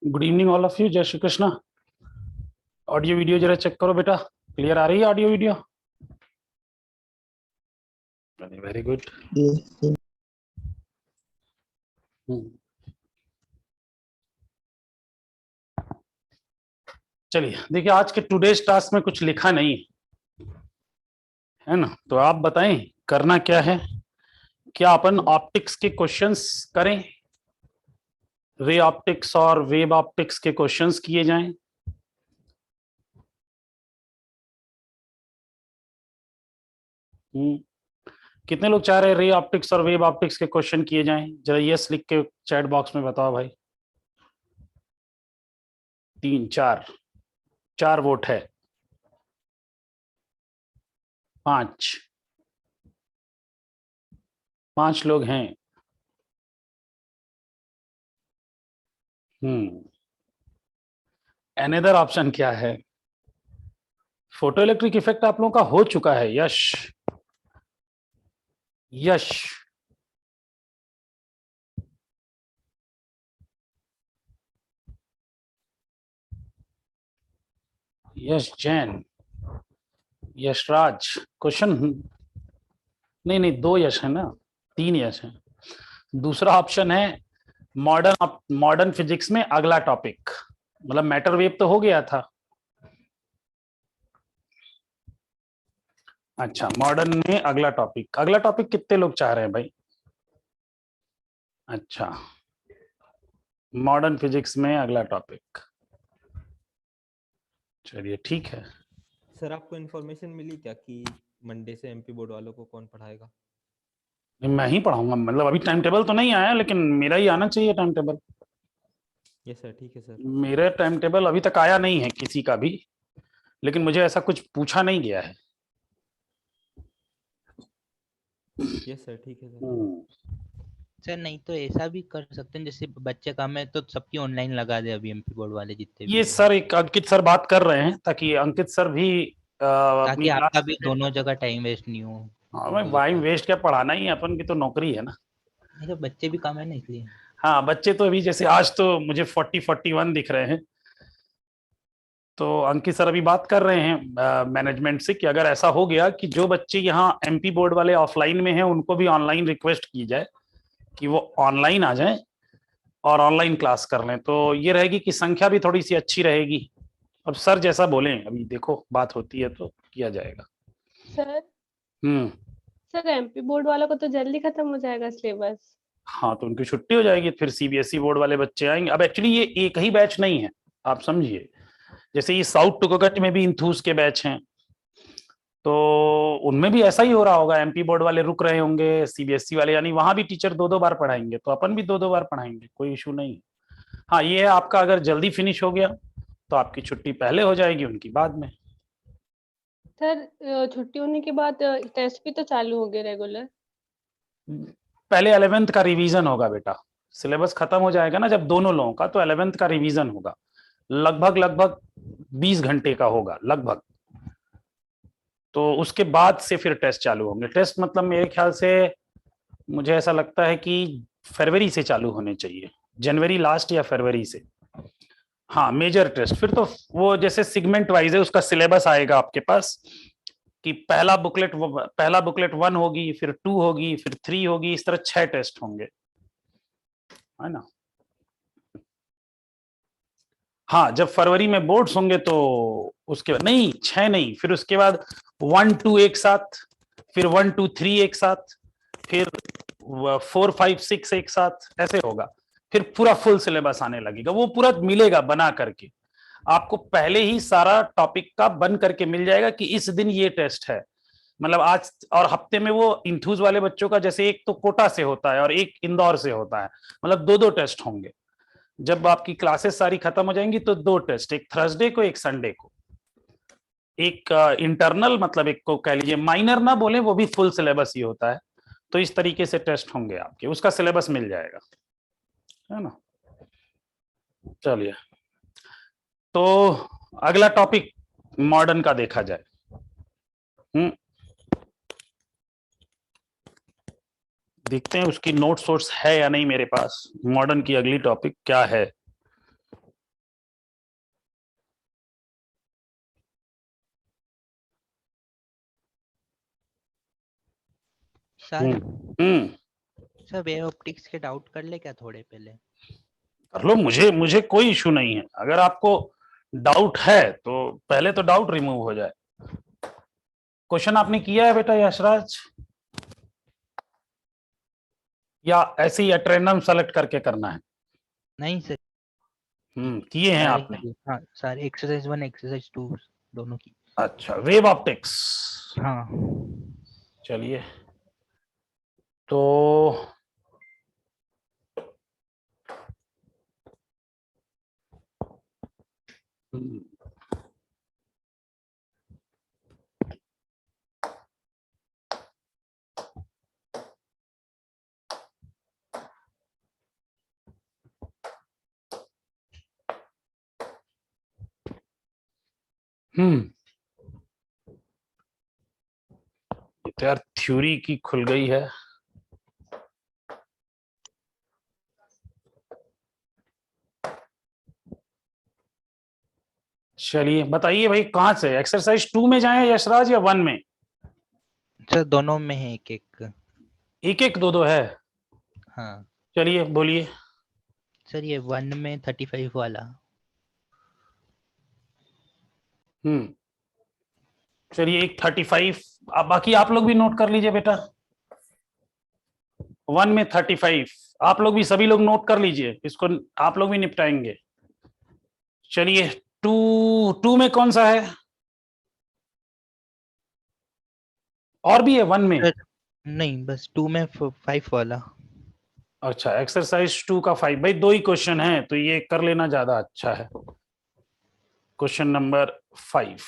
Good evening all of you. जय Shri Krishna. Audio video जरा check करो बेटा, क्लियर आ रही है ऑडियो वीडियो? Very good. चलिए देखिए, आज के टुडेज टास्क में कुछ लिखा नहीं है ना, तो आप बताएं करना क्या है। क्या अपन ऑप्टिक्स के क्वेश्चंस करें, रे ऑप्टिक्स और वेव ऑप्टिक्स के क्वेश्चंस किए जाएं? कितने लोग चाह रहे हैं रे ऑप्टिक्स और वेव ऑप्टिक्स के क्वेश्चन किए जाएं? जरा यस लिख के चैट बॉक्स में बताओ भाई। 3 4 4 वोट है। 5 5 लोग हैं। अनदर ऑप्शन क्या है? फोटो इलेक्ट्रिक इफेक्ट आप लोगों का हो चुका है। यश यश यश जैन, यशराज। क्वेश्चन नहीं नहीं, 2 यश है ना, 3 यश है। दूसरा ऑप्शन है मॉडर्न फिजिक्स में अगला टॉपिक, मतलब मैटर वेव तो हो गया था। अच्छा, मॉडर्न में अगला टॉपिक, अगला टॉपिक कितने लोग चाह रहे हैं भाई? अच्छा, मॉडर्न फिजिक्स में अगला टॉपिक, चलिए ठीक है। सर आपको इन्फॉर्मेशन मिली क्या कि मंडे से एमपी बोर्ड वालों को कौन पढ़ाएगा? मैं ही पढ़ाऊंगा, मतलब अभी टाइम टेबल तो नहीं आया, लेकिन मेरा ही आना चाहिए टाइम टेबल। यस सर, ठीक है सर। मेरा टाइम टेबल अभी तक आया नहीं है किसी का भी, लेकिन मुझे ऐसा कुछ पूछा नहीं गया है। यस सर, ठीक है सर। सर नहीं तो ऐसा भी कर सकते हैं, जैसे बच्चे कम है तो सबकी ऑनलाइन लगा दे अभी एमपी बोर्ड वाले जितने भी ये हैं। सर एक अंकित सर बात कर रहे हैं, ताकि अंकित सर भी अपनी ताकि आपका क्लास भी दोनों जगह टाइम वेस्ट नहीं हो। हाँ भाई, टाइम वेस्ट क्या, पढ़ाना ही है, अपन की तो नौकरी है ना। नहीं तो बच्चे भी कम है ना, इसलिए। हाँ, बच्चे तो अभी जैसे आज तो मुझे 40-41 दिख रहे हैं। तो अंकित सर अभी बात कर रहे हैं मैनेजमेंट से कि अगर ऐसा हो गया कि जो बच्चे यहाँ एमपी बोर्ड वाले ऑफलाइन में हैं उनको भी ऑनलाइन रिक्वेस्ट की जाए कि वो ऑनलाइन आ जाएं और ऑनलाइन क्लास कर लें, तो ये रहेगी कि संख्या भी थोड़ी सी अच्छी रहेगी। अब सर जैसा बोले, अभी देखो बात होती है तो किया जाएगा। सर हम्म सर एमपी बोर्ड वालों को तो जल्दी खत्म हो जाएगा सिलेबस। हाँ, तो उनकी छुट्टी हो जाएगी, फिर सीबीएसई बोर्ड वाले बच्चे आएंगे। अब एक्चुअली ये एक ही बैच नहीं है, आप समझिए। जैसे ये साउथ टुकगट में भी इंथूस के बैच हैं, तो उनमें भी ऐसा ही हो रहा होगा। एमपी बोर्ड वाले रुक रहे होंगे, सीबीएसई वाले, यानी वहां भी टीचर 2-2 बार पढ़ाएंगे, तो अपन भी 2-2 बार पढ़ाएंगे, कोई इशू नहीं है। हाँ, ये है आपका अगर जल्दी फिनिश हो गया तो आपकी छुट्टी पहले हो जाएगी, उनकी बाद में। सर छुट्टी होने के बाद टेस्ट भी तो चालू हो गए रेगुलर। पहले 11th का रिवीजन होगा बेटा, सिलेबस खत्म हो जाएगा ना जब दोनों लोगों का, तो 11th का रिवीजन होगा, लगभग लगभग 20 घंटे का होगा लगभग। तो उसके बाद से फिर टेस्ट चालू होंगे। टेस्ट मतलब मेरे ख्याल से मुझे ऐसा लगता है कि फरवरी से चालू होने चाहिए, जनवरी लास्ट या फरवरी से। हाँ, मेजर टेस्ट फिर तो वो जैसे सिगमेंट वाइज है, उसका सिलेबस आएगा आपके पास कि पहला बुकलेट 1 होगी, फिर 2 होगी, फिर 3 होगी, इस तरह 6 टेस्ट होंगे, है ना। हाँ, जब फरवरी में बोर्ड्स होंगे तो उसके बाद नहीं, 6 नहीं, फिर उसके बाद 1-2 एक साथ, फिर 1-2-3 एक साथ, फिर 4-5-6 एक साथ, ऐसे होगा। फिर पूरा फुल सिलेबस आने लगेगा, वो पूरा मिलेगा बना करके आपको, पहले ही सारा टॉपिक का बन करके मिल जाएगा कि इस दिन ये टेस्ट है। मतलब आज और हफ्ते में वो इंथूज वाले बच्चों का जैसे एक तो कोटा से होता है और एक इंदौर से होता है, मतलब 2-2 टेस्ट होंगे। जब आपकी क्लासेस सारी खत्म हो जाएंगी तो 2 टेस्ट, एक थर्सडे को एक संडे को, एक इंटरनल, मतलब एक को कह लीजिए माइनर ना बोले, वो भी फुल सिलेबस ही होता है। तो इस तरीके से टेस्ट होंगे आपके, उसका सिलेबस मिल जाएगा, है ना। चलिए, तो अगला टॉपिक मॉडर्न का देखा जाए। देखते हैं उसकी नोट सोर्स है या नहीं मेरे पास। मॉडर्न की अगली टॉपिक क्या है? सर हम्म सर वेव ऑप्टिक्स के डाउट कर ले क्या थोड़े पहले? कर लो, मुझे मुझे कोई इशू नहीं है। अगर आपको डाउट है तो पहले तो डाउट रिमूव हो जाए। क्वेश्चन आपने किया है बेटा यशराज, या ऐसे ही एट सेलेक्ट करके करना है? नहीं सर, किए हैं सारे आपने? किए। हाँ सर, एक्सरसाइज 1 एक्सरसाइज 2 दोनों की। अच्छा, वेव ऑप्टिक्स। हाँ चलिए तो हम्म, हम्म ये तो यार थ्योरी की खुल गई है। चलिए बताइए भाई, कहाँ से एक्सरसाइज 2 में जाएं यशराज या 1 में? सर, दोनों में है एक एक। एक एक दो दो है? हाँ चलिए बोलिए। सर, ये 1 में 35 वाला। चलिए एक 35। बाकी आप लोग भी नोट कर लीजिए बेटा। 1 में 35 आप लोग भी, सभी लोग नोट कर लीजिए इसको, आप लोग भी निपटाएंगे। चलिए 2 में कौन सा है? और भी है 1 में? सर नहीं, बस 2 में 5 वाला। अच्छा, एक्सरसाइज 2 का 5। भाई 2 ही क्वेश्चन है तो ये कर लेना ज्यादा अच्छा है। Question number 5।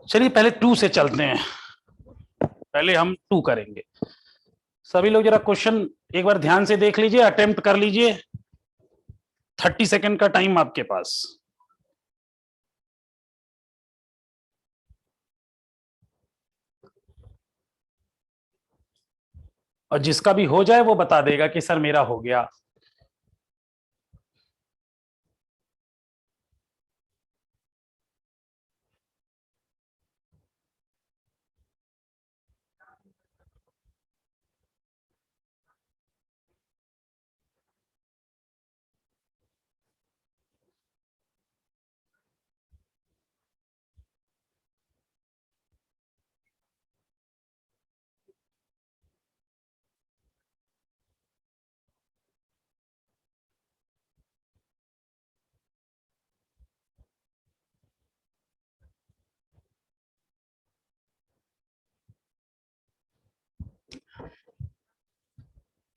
चलिए पहले 2 से चलते हैं, पहले हम 2 करेंगे। सभी लोग जरा क्वेश्चन एक बार ध्यान से देख लीजिए, अटेम्प्ट कर लीजिए। 30 सेकंड का टाइम आपके पास। और जिसका भी हो जाए वो बता देगा कि सर मेरा हो गया।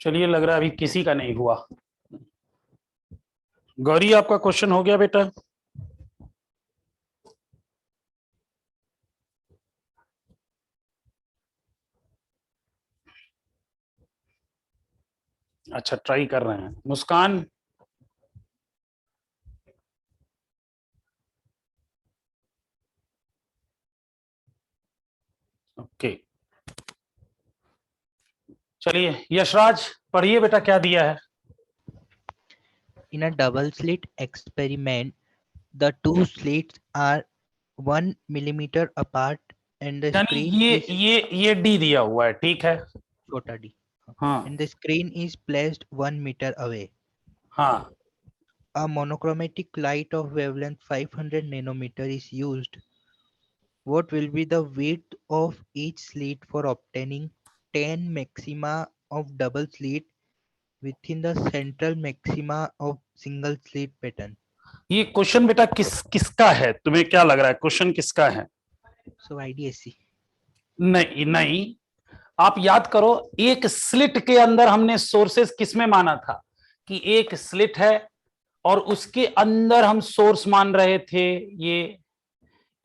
चलिए लग रहा है अभी किसी का नहीं हुआ। गौरी आपका क्वेश्चन हो गया बेटा? अच्छा, ट्राई कर रहे हैं। मुस्कान? ओके, चलिए यशराज पढ़िए बेटा, क्या दिया है? In a double slit experiment, the two slits are 1 millimeter apart and the यानी screen ये is ये डी दिया हुआ है, ठीक है? छोटा d, हाँ and the screen is placed 1 meter away. हाँ। A monochromatic light of wavelength 500 nanometer is used. What will be the width of each slit for obtaining 10 maxima of double slit within the central maxima of single slit pattern? ये question बेटा किसका है? तुम्हें क्या लग रहा है question किसका है? So IDSC. नहीं नहीं, आप याद करो, एक स्लिट के अंदर हमने सोर्सेस किसमें माना था कि एक स्लिट है और उसके अंदर हम सोर्स मान रहे थे, ये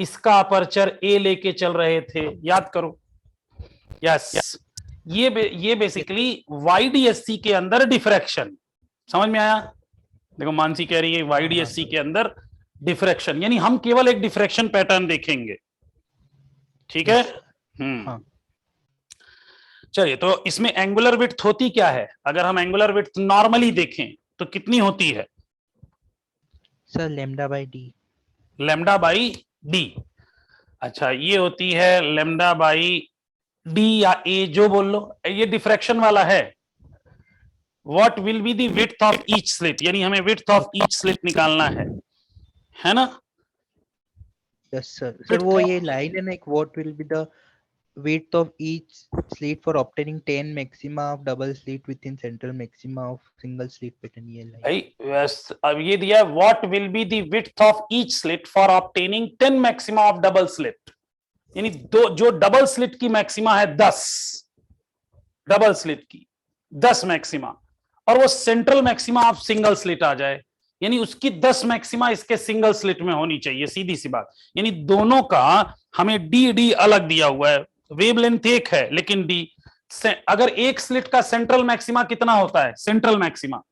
इसका अपर्चर ए लेके चल रहे थे, याद करो। यस, ये बेसिकली वाईडीएससी के अंदर डिफ्रैक्शन, समझ में आया? देखो मानसी कह रही है वाईडीएससी के अंदर डिफ्रैक्शन, यानी हम केवल एक डिफ्रैक्शन पैटर्न देखेंगे। ठीक है। Yes, हाँ। चलिए, तो इसमें एंगुलर विड्थ होती क्या है? अगर हम एंगुलर विड्थ नॉर्मली देखें तो कितनी होती है? Sir lambda by D. Lambda by D. अच्छा, ये होती है लेमडा बाई डी या ए, जो बोल लो। ये डिफ्रैक्शन वाला है। What will be the width of each slit, यानी हमें विड्थ ऑफ ईच स्लिट निकालना है ना? Yes sir. सर वो ये लाइन है ना, एक what will be the width of each slit for obtaining 10 maxima of double slit within central maxima of single slit pattern, ये line। भाई अब ये दिया है, what will be the width of each slit for obtaining 10 maxima of double slit, यानी दो जो double slit की मैक्सिमा है 10, डबल स्लिट की 10 मैक्सिमा, और वो central maxima of single slit आ जाए, यानी उसकी 10 मैक्सिमा इसके सिंगल स्लिट में होनी चाहिए। सीधी सी बात, यानी दोनों का हमें डी डी अलग दिया हुआ है, वेवलेंथ एक है लेकिन डी। अगर एक स्लिट का सेंट्रल मैक्सिमा कितना होता है? Central maxima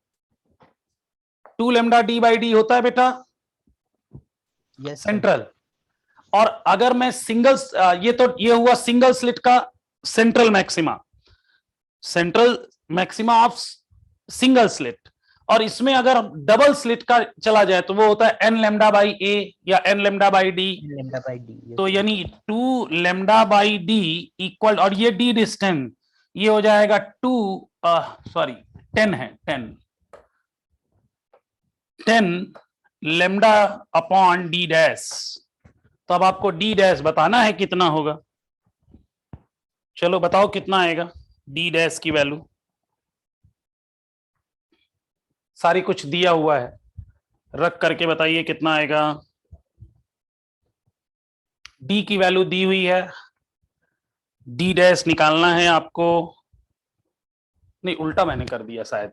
2 lambda D by D होता है बेटा, यस सेंट्रल। और अगर मैं सिंगल, ये हुआ सिंगल स्लिट का central maxima, central maxima of single slit. और इसमें अगर डबल स्लिट का चला जाए तो वो होता है एन लेमडा बाई ए या N lambda by D. Lambda by D. तो यानी 2 लेमडा बाई डी इक्वल, और ये डी डिस्टेंस, ये हो जाएगा 2, सॉरी 10 है, 10 लेमडा अपॉन डी डैश। तो अब आपको डी डैश बताना है कितना होगा। चलो बताओ कितना आएगा डी डैश की वैल्यू। सारी कुछ दिया हुआ है, रख करके बताइए कितना आएगा। डी की वैल्यू दी हुई है, डी डैश निकालना है आपको। नहीं, उल्टा मैंने कर दिया शायद।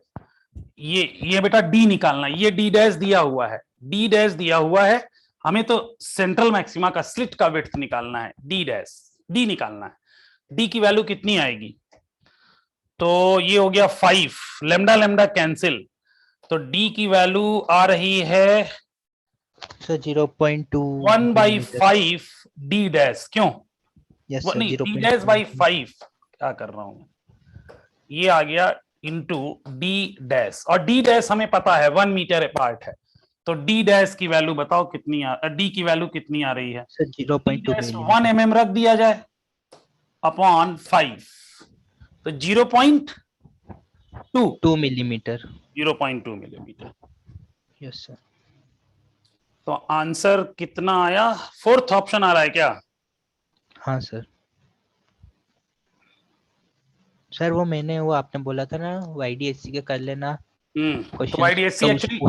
ये बेटा डी निकालना है, ये डी डैश दिया हुआ है, डी डैश दिया हुआ है। हमें तो सेंट्रल मैक्सिमा का स्लिट का विड्थ निकालना है, डी डैश, डी निकालना है। डी की वैल्यू कितनी आएगी? तो ये हो गया 5, लेमडा लेमडा कैंसिल, तो डी की वैल्यू आ रही है सर 0.2 1/5 डी डैश। क्यों? यस सर, नहीं, डी डैश बाई 5, क्या कर रहा हूं, ये आ गया इंटू डी डैश। और डी डैश हमें पता है 1 मीटर अपार्ट है, तो डी डैश की वैल्यू बताओ कितनी डी की वैल्यू कितनी आ रही है? सर 0.2 1 mm रख दिया जाए अपॉन 5, तो 0.2 मिलीमीटर। 0.2 मिलीमीटर। Yes sir. तो आंसर कितना आया? फोर्थ ऑप्शन आ रहा है क्या? हाँ सर। सर वो मैंने, वो आपने बोला था ना YDSC के कर लेना तो क्वेश्चन, YDSC एक्चुअली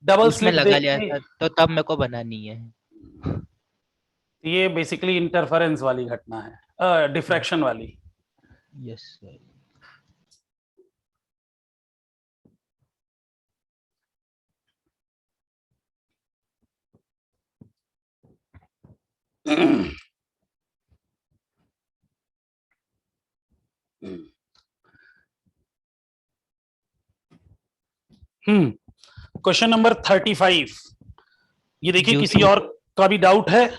डबल उसमें स्लिट लगा लिया था, तो तब मेरे को बनानी है। ये बेसिकली इंटरफेरेंस वाली घटना है, डिफ्रैक्शन वाली। Yes sir. क्वेश्चन नंबर 35, ये देखिए, Due किसी to- और का भी डाउट है?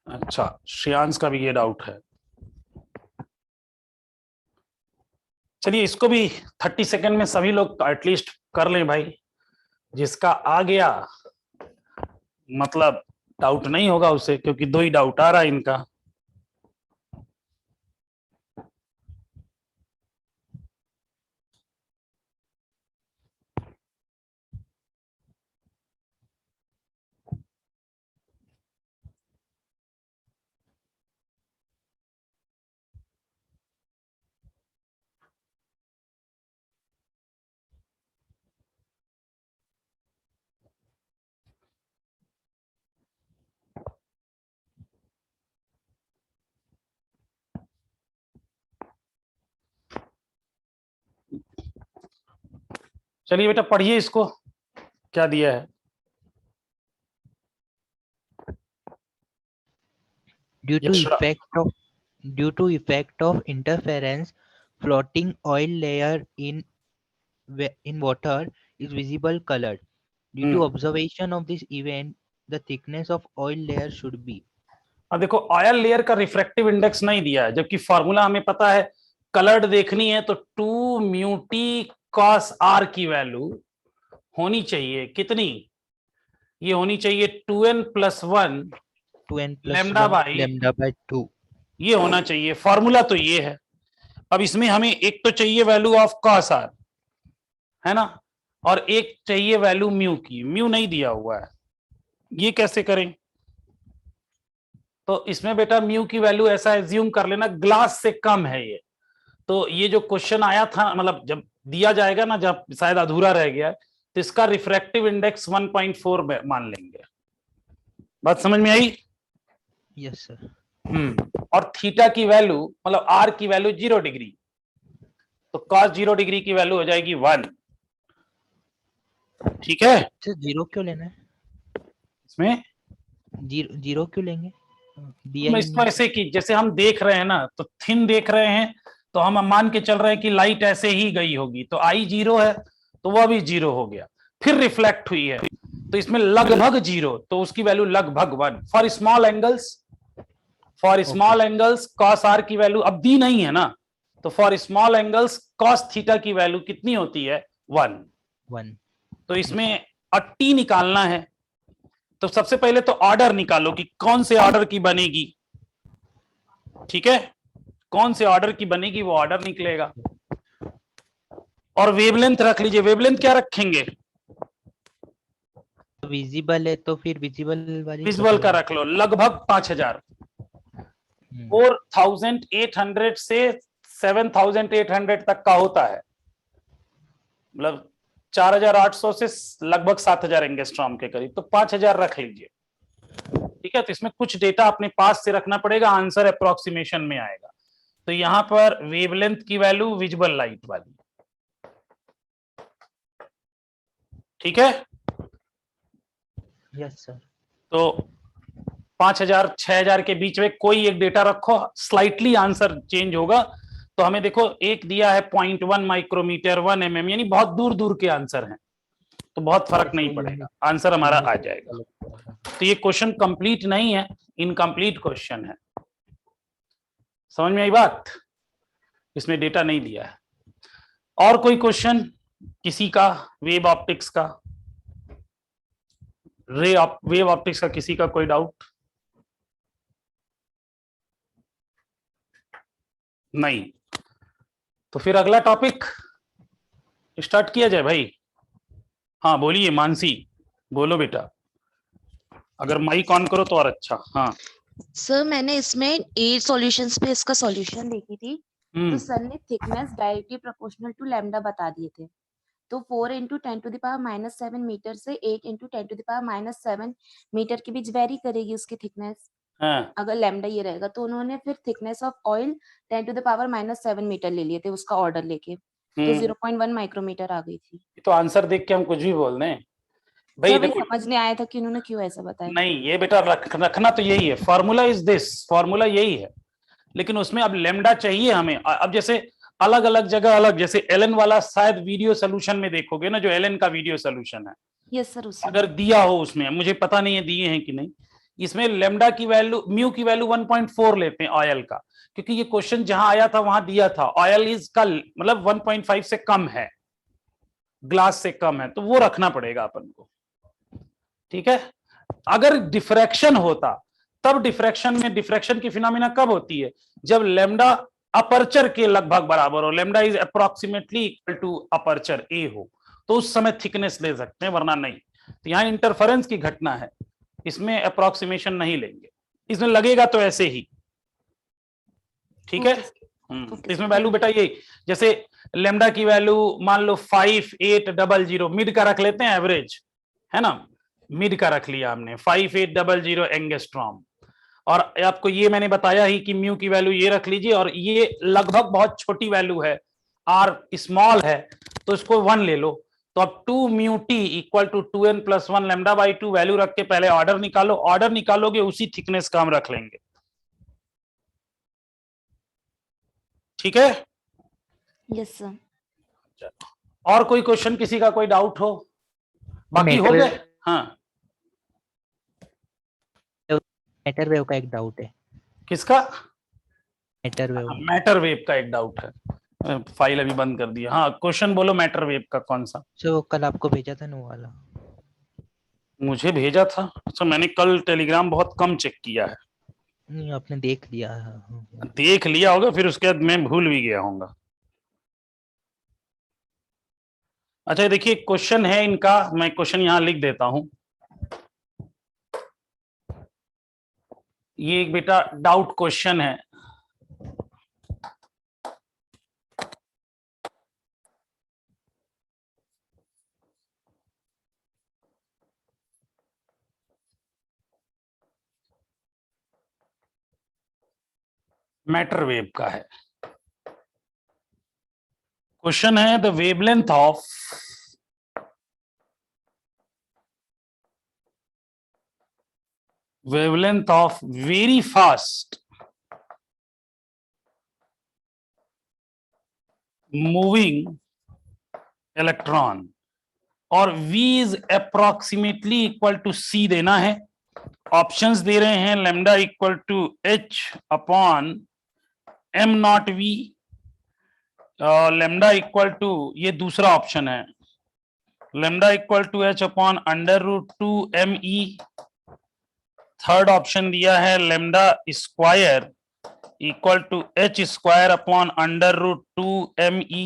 अच्छा, श्रेयांश का भी ये डाउट है। चलिए, इसको भी 30 सेकंड में सभी लोग एटलीस्ट कर लें भाई। जिसका आ गया, मतलब डाउट नहीं होगा उसे, क्योंकि 2 ही डाउट आ रहा है इनका। चलिए बेटा पढ़िए इसको, क्या दिया है। Due to Yes, Shra. effect of interference, floating oil layer in water is visible colored. Due to observation of this event, the thickness of oil layer should be. अब देखो ऑयल लेयर का रिफ्रैक्टिव इंडेक्स नहीं दिया है, जबकि formula हमें पता है, कलर्ड देखनी है तो 2 म्यू टी कॉस आर की वैल्यू होनी चाहिए कितनी, ये होनी चाहिए 2n + 1 2n plus lambda 1 by lambda by 2. ये होना चाहिए, फॉर्मूला तो ये है। अब इसमें हमें एक तो चाहिए वैल्यू ऑफ कॉस आर, है ना, और एक चाहिए वैल्यू म्यू की, म्यू नहीं दिया हुआ है, ये कैसे करें। तो इसमें बेटा म्यू की वैल्यू ऐसा एज्यूम कर लेना ग्लास से कम है ये, तो ये जो क्वेश्चन आया था, मतलब जब दिया जाएगा ना, जब शायद अधूरा रह गया है, तो इसका रिफ्रैक्टिव इंडेक्स 1.4 मान लेंगे। बात समझ में आई? Yes sir. और थीटा की वैल्यू मतलब आर की वैल्यू 0 डिग्री, तो cos 0 डिग्री की वैल्यू हो जाएगी 1। ठीक है, सर जीरो क्यों लेना है? इसमें जीरो क्यों लेंगे? हम इसको ऐसे की, जैसे हम देख रहे हैं ना, तो थिन देख रहे हैं, तो हम मान के चल रहे हैं कि लाइट ऐसे ही गई होगी, तो आई 0 है तो वह भी 0 हो गया, फिर रिफ्लेक्ट हुई है तो इसमें लगभग 0, तो उसकी वैल्यू लगभग 1। For small angles cos R की वैल्यू अब दी नहीं है ना, तो for small angles cos theta की वैल्यू कितनी होती है? 1। तो इसमें टी निकालना है, तो सबसे पहले तो ऑर्डर निकालो कि कौन से ऑर्डर की बनेगी। ठीक है, कौन से ऑर्डर की बनेगी वो ऑर्डर निकलेगा। और वेवलेंथ रख लीजिए, वेवलेंथ क्या रखेंगे? विजिबल है तो फिर विजिबल वाली विजुअल का रख लो, लगभग 5000, 4800 से 7800 तक का होता है, मतलब 4800 से लगभग 7000 एंगस्ट्रॉम के करीब, तो 5000 रख लीजिए। ठीक है, तो इसमें कुछ डेटा अपने पास से रखना पड़ेगा, आंसर अप्रोक्सीमेशन में आएगा। तो यहां पर वेवलेंथ की वैल्यू विजिबल लाइट वाली, ठीक है। Yes sir. तो 5000 6000 के बीच में कोई एक डेटा रखो, स्लाइटली आंसर चेंज होगा। तो हमें देखो एक दिया है 0.1 माइक्रोमीटर 1 mm, यानी बहुत दूर दूर के आंसर हैं, तो बहुत फर्क नहीं पड़ेगा, आंसर हमारा आ जाएगा। तो ये क्वेश्चन कंप्लीट नहीं है, इनकम्प्लीट क्वेश्चन है। समझ में आई बात? इसमें डेटा नहीं दिया है। और कोई क्वेश्चन किसी का? वेव ऑप्टिक्स का, वेव ऑप्टिक्स का किसी का कोई डाउट? नहीं, तो फिर अगला टॉपिक स्टार्ट किया जाए भाई। हाँ बोलिए मानसी, बोलो बेटा, अगर माइक ऑन करो तो और अच्छा। हाँ सर, मैंने इसमें 8 सॉल्यूशंस पे इसका सॉल्यूशन देखी थी, तो सर ने thickness directly proportional to lambda बता दिए थे। तो 4 × 10⁻⁷ मीटर से 8 × 10⁻⁷ मीटर के बीच वेरी करेगी उसकी थिकनेस। हाँ, अगर लैम्डा ये रहेगा, तो उन्होंने फिर थिकनेस ऑफ ऑयल 10⁻⁷ मीटर ले लिए थे उसका ऑर्डर लेके, तो 0.1 माइक्रोमीटर आ गई थी। तो आंसर देख के हम कुछ भी बोल दें भाई, सर, देखो समझ नहीं आया था कि उन्होंने क्यों ऐसा बताया। नहीं, ये बेटा रखना तो यही है, फॉर्मूला इज दिस, फॉर्मूला यही है, लेकिन उसमें अब लेमडा चाहिए हमें। अब जैसे अलग अलग जगह अलग, जैसे एलन वाला शायद वीडियो सोल्यूशन में देखोगे ना, जो एलन का वीडियो सोल्यूशन है, यस सर, उसमें अगर दिया हो उसमें, मुझे पता नहीं है दिए हैं कि नहीं, इसमें लेमडा की वैल्यू, म्यू की वैल्यू 1.4 लेते हैं ऑयल का, क्योंकि ये क्वेश्चन जहां आया था वहां दिया था ऑयल इज का मतलब 1.5 से कम है, ग्लास से कम है, तो वो रखना पड़ेगा अपन को। ठीक है, अगर डिफ्रैक्शन होता, तब डिफ्रैक्शन में, डिफ्रैक्शन की फिनोमिना कब होती है? जब लेमडा अपर्चर के लगभग बराबर हो, lambda is approximately equal to aperture a हो, तो उस समय थिकनेस ले सकते हैं, वरना नहीं। तो यहां इंटरफेरेंस की घटना है, इसमें अप्रोक्सीमेशन नहीं लेंगे, इसमें लगेगा तो ऐसे ही। ठीक है, इसमें वैल्यू बेटा ये, जैसे लेमडा की वैल्यू मान लो 5800, मिड का रख लेते हैं, एवरेज है ना, मिड का रख लिया हमने 5800 एंगस्ट्रॉम, और आपको ये मैंने बताया ही कि म्यू की वैल्यू ये रख लीजिए, और ये लगभग बहुत छोटी वैल्यू है, आर स्मॉल है, तो इसको 1 ले लो, तो अब 2 mu T equal to 2n plus 1 lambda by 2 value रख के पहले ऑर्डर निकालो, ऑर्डर निकालोगे उसी थिकनेस का हम रख लेंगे, ठीक है। Yes sir. और कोई क्वेश्चन किसी का, कोई डाउट हो? बाकी हो Matter- गए। हाँ, मैटर वेव का एक डाउट है। किसका? Matter wave. मैटर वेव का एक डाउट है, फाइल अभी बंद कर दिया। हाँ, क्वेश्चन बोलो मैटर वेव का कौन सा? जो कल आपको भेजा था ना वो वाला। मुझे भेजा था? अच्छा, मैंने कल टेलीग्राम बहुत कम चेक किया है। नहीं, आपने देख लिया। हाँ। देख लिया होगा, फिर उसके बाद मैं भूल भी गया होऊंगा। अच्छा, देखिए क्वेश्चन है इनका, मैं क्वेश्चन यहां लिख देता हूं। ये एक बेटा डाउट क्वेश्चन है। मैटर वेव का है। क्वेश्चन है the wavelength of very fast moving electron और v is approximately equal to c देना है। ऑप्शंस दे रहे हैं lambda equal to h upon m naught v, lambda equal to, ये दूसरा ऑप्शन है, lambda equal to h upon under root 2 me। Third option दिया है lambda square equal to h square upon under root 2 me।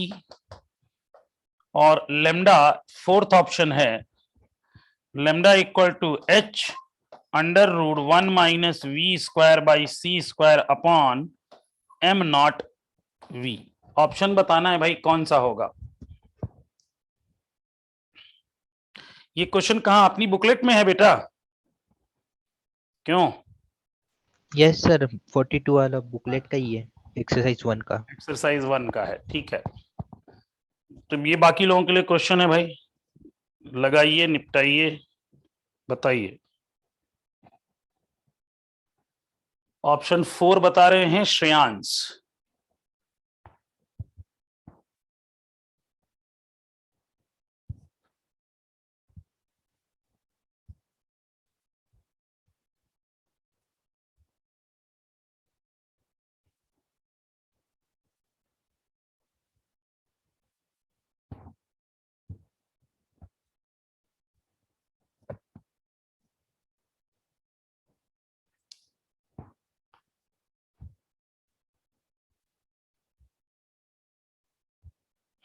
और lambda fourth option है lambda equal to h under root 1 minus v square by c square upon m naught v। Option बताना है भाई कौन सा होगा। ये क्वेश्चन कहां, अपनी बुकलेट में है बेटा? क्यों? यस सर, 42 वाला बुकलेट का ही है, एक्सरसाइज 1 का। एक्सरसाइज 1 का है, ठीक है। तो ये बाकी लोगों के लिए क्वेश्चन है भाई, लगाइए, निपटाइए, बताइए। ऑप्शन 4 बता रहे हैं श्रेयांश।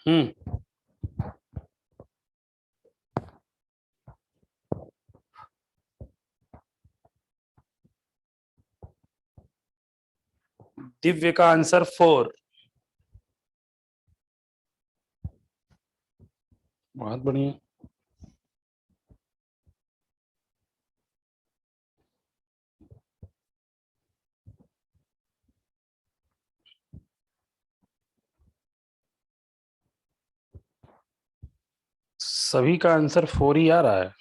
हम्म, दिव्य का आंसर 4। बहुत बढ़िया। सभी का आंसर 4 ही आ रहा है।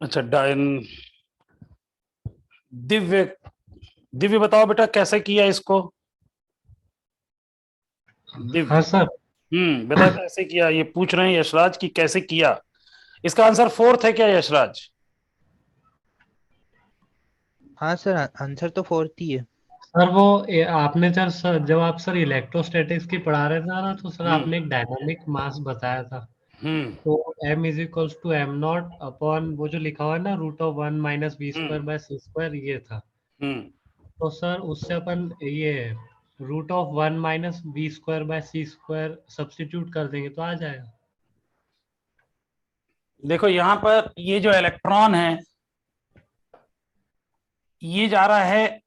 अच्छा, दिव्य, दिव्य बताओ बेटा कैसे किया इसको? दिव्य। हाँ सर। बता कैसे किया, ये पूछ रहे हैं यशराज की कैसे किया। इसका आंसर 4 है क्या यशराज? हाँ सर, आंसर तो 4 ही है। सर वो आपने जब आप सर इलेक्ट्रोस्टैटिक्स की पढ़ा रहे थे ना, तो सर आपने एक डायनामिक मास बताया था। हम्म तो m is equals to M naught upon वो जो लिखा हुआ है ना, root of 1 minus V square by C square, ये था। हम्म तो सर उससे अपन ये root of 1 minus V square by C square substitute कर देंगे तो आ जाएगा। देखो यहां पर ये जो इलेक्ट्रॉन है ये जा रहा है